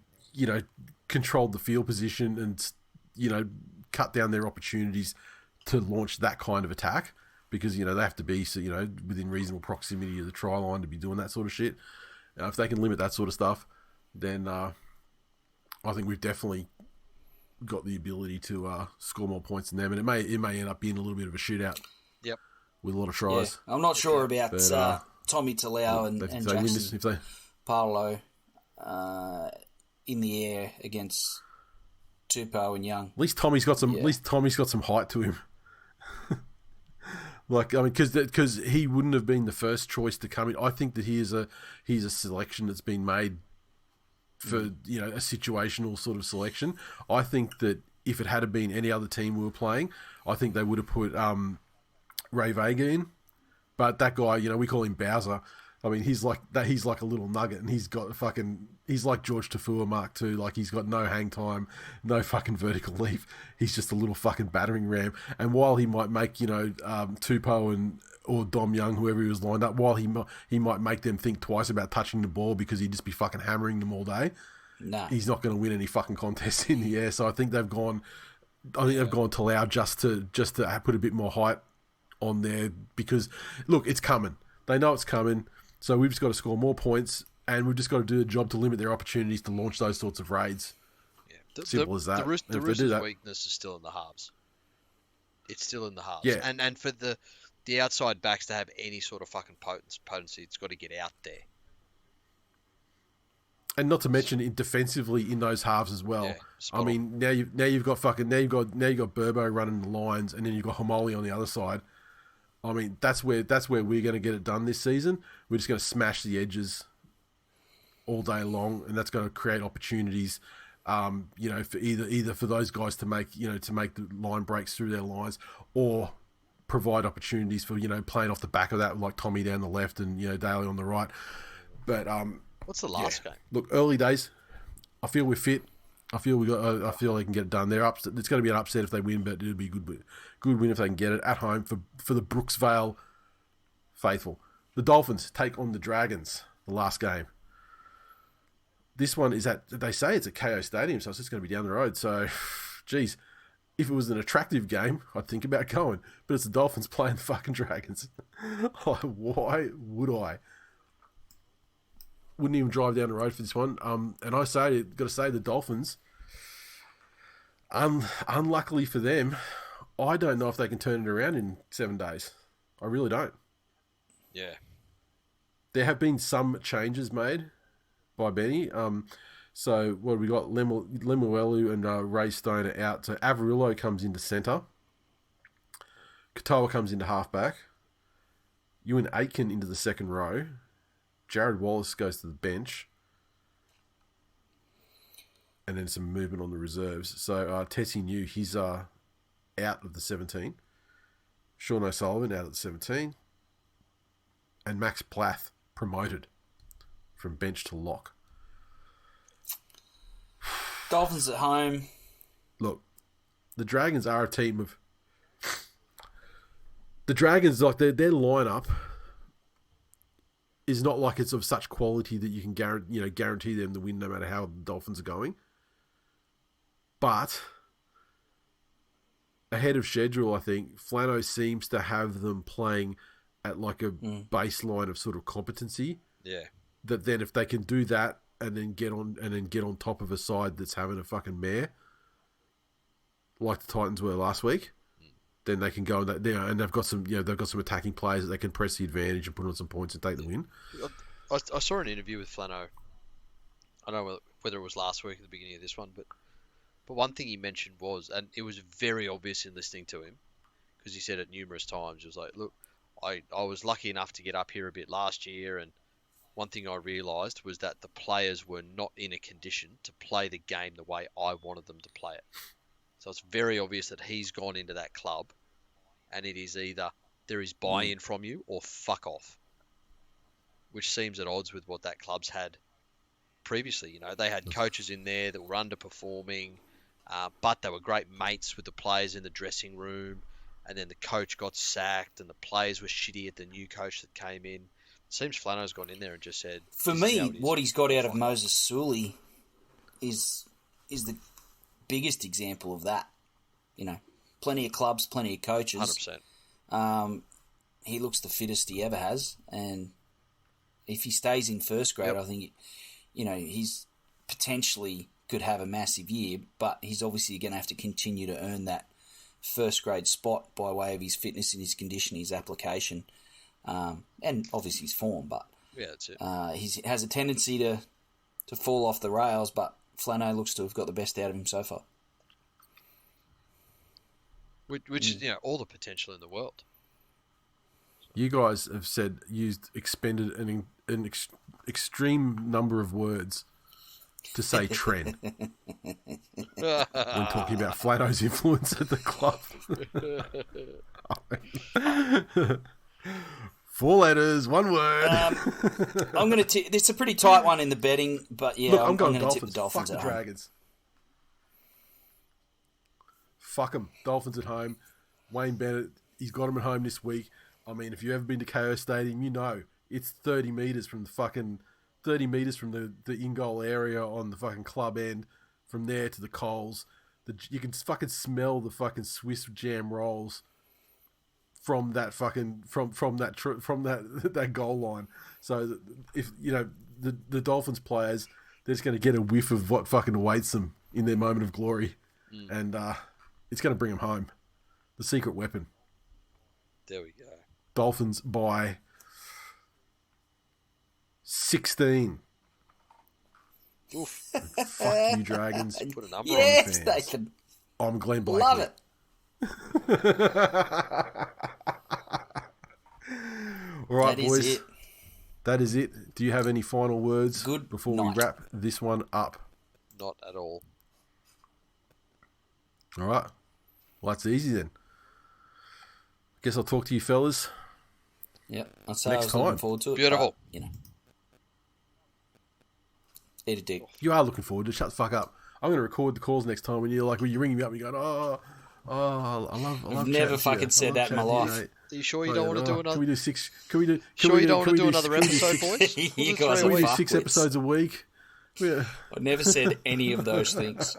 control the field position and, cut down their opportunities to launch that kind of attack, because, they have to be, within reasonable proximity of the try line to be doing that sort of shit. If they can limit that sort of stuff, then I think we've definitely got the ability to score more points than them, and it may end up being a little bit of a shootout. Yep. With a lot of tries. Yeah. I'm not sure about But, Tommy TWiL and Jackson Paulo in the air against Tupou and Young. At least Tommy's got some. At least Tommy's got some height to him. Because he wouldn't have been the first choice to come in. I think that he's a selection that's been made for a situational sort of selection. I think that if it had been any other team we were playing, I think they would have put Ray Vega in. But that guy, we call him Bowser. I mean, he's like that. He's like a little nugget, and he's like George Tafua Mark II. Like, he's got no hang time, no fucking vertical leap. He's just a little fucking battering ram. And while he might make Tupou or Dom Young, whoever he was lined up, while he might make them think twice about touching the ball because he'd just be fucking hammering them all day. Nah. He's not going to win any fucking contests in the air. So I think they've gone to allow just to put a bit more height on there, because look, it's coming. They know it's coming. So we've just got to score more points, and we've just got to do the job to limit their opportunities to launch those sorts of raids. Yeah. Simple as that. The Roosters' weakness is still in the halves. It's still in the halves. Yeah. And for the outside backs to have any sort of fucking potency, it's got to get out there. And not to mention defensively in those halves as well. Yeah, I mean, now you've got Burbo running the lines, and then you've got Homoli on the other side. I mean, that's where we're going to get it done this season. We're just going to smash the edges all day long, and that's going to create opportunities, for either for those guys to make the line breaks through their lines, or provide opportunities for, playing off the back of that, like Tommy down the left and, Daly on the right. But what's the last game? Look, early days. I feel we're fit. I feel I feel they can get it done. They're upset. It's going to be an upset if they win, but it'll be a good win if they can get it at home for the Brooksvale faithful. The Dolphins take on the Dragons. The last game. This one is they say it's at KO Stadium, so it's just going to be down the road. So, geez, if it was an attractive game, I'd think about going. But it's the Dolphins playing the fucking Dragons. Why would I? Wouldn't even drive down the road for this one. And got to say, the Dolphins, unluckily for them, I don't know if they can turn it around in 7 days. I really don't. Yeah. There have been some changes made by Benny. So what have we got? Lemuelu and Ray Stone are out. So Averillo comes into centre. Katoa comes into halfback. Ewan Aitken into the second row. Jared Wallace goes to the bench. And then some movement on the reserves. So Tessie New, he's out of the 17. Sean O'Sullivan out of the 17. And Max Plath promoted from bench to lock. Dolphins at home. Look, the Dragons are a team of... The Dragons, like their lineup is not like it's of such quality that you can guarantee them the win no matter how the Dolphins are going. But ahead of schedule, I think Flano seems to have them playing at like a baseline of sort of competency. Yeah. That then if they can do that and then get on top of a side that's having a fucking mare, like the Titans were last week, then they can go that and they've got some attacking players that they can press the advantage and put on some points and take the win. I saw an interview with Flano. I don't know whether it was last week at the beginning of this one, but one thing he mentioned was, and it was very obvious in listening to him, because he said it numerous times. It was like, look, I was lucky enough to get up here a bit last year, and one thing I realised was that the players were not in a condition to play the game the way I wanted them to play it. So it's very obvious that he's gone into that club, and it is either there is buy-in from you or fuck off, which seems at odds with what that club's had previously. They had coaches in there that were underperforming, but they were great mates with the players in the dressing room, and then the coach got sacked, and the players were shitty at the new coach that came in. It seems Flano's gone in there and just said... For me, what he's got out of Moses Sully is the biggest example of that. Plenty of clubs, plenty of coaches. 100%. He looks the fittest he ever has, and if he stays in first grade, I think, he's potentially could have a massive year, but he's obviously going to have to continue to earn that first grade spot by way of his fitness and his condition, his application, and obviously his form. But yeah, that's it. He has a tendency to fall off the rails, but Flano looks to have got the best out of him so far. Which is, all the potential in the world. You guys have expended an extreme number of words to say trend when talking about Flano's influence at the club. 4 letters, 1 word. I'm going to. It's a pretty tight one in the betting, but yeah, look, I'm going to tip the Dolphins. Fuck the Dragons. Fuck them. Dolphins at home. Wayne Bennett, he's got them at home this week. I mean, if you've ever been to KO Stadium, it's 30 metres from the in-goal area on the fucking club end. From there to the Coles. You can fucking smell the fucking Swiss jam rolls from that fucking from that goal line. So if the Dolphins players, they're just going to get a whiff of what fucking awaits them in their moment of glory, and it's going to bring them home. The secret weapon. There we go. Dolphins by 16. Oof. Fuck you, Dragons. Put a number yes, on they can. I'm Glenn Blakely. Love it. All right, That boys. is it. That is it. Do you have any final words before night. we wrap this one up? Not at all. All right. Well, that's easy then. Guess I'll talk to you fellas. Yep. I'd say Next I was looking time. forward to it. Beautiful. But, you know. Eat a dick. You are looking forward to it. Shut the fuck up. I'm going to record the calls next time when you're like, when you're ringing me up and you're going, I love I've never chatting to fucking you. said I love that in my chatting to life. mate. Are you sure you Like, don't want to do another? Can we do six? Can we do? Sure you don't want to do can we another can we do episode, six- boys? You We'll do guys three Can a we do week. 6 fuckwits. episodes a week? Yeah. I never said any of those things.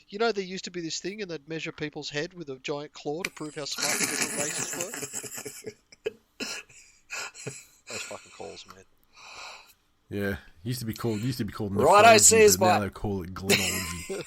You know, there used to be this thing, and they'd measure people's head with a giant claw to prove how smart the different races were. Those fucking calls, man. Yeah, used to be called Righto, nephrology, says, but now mate. they call it glenology.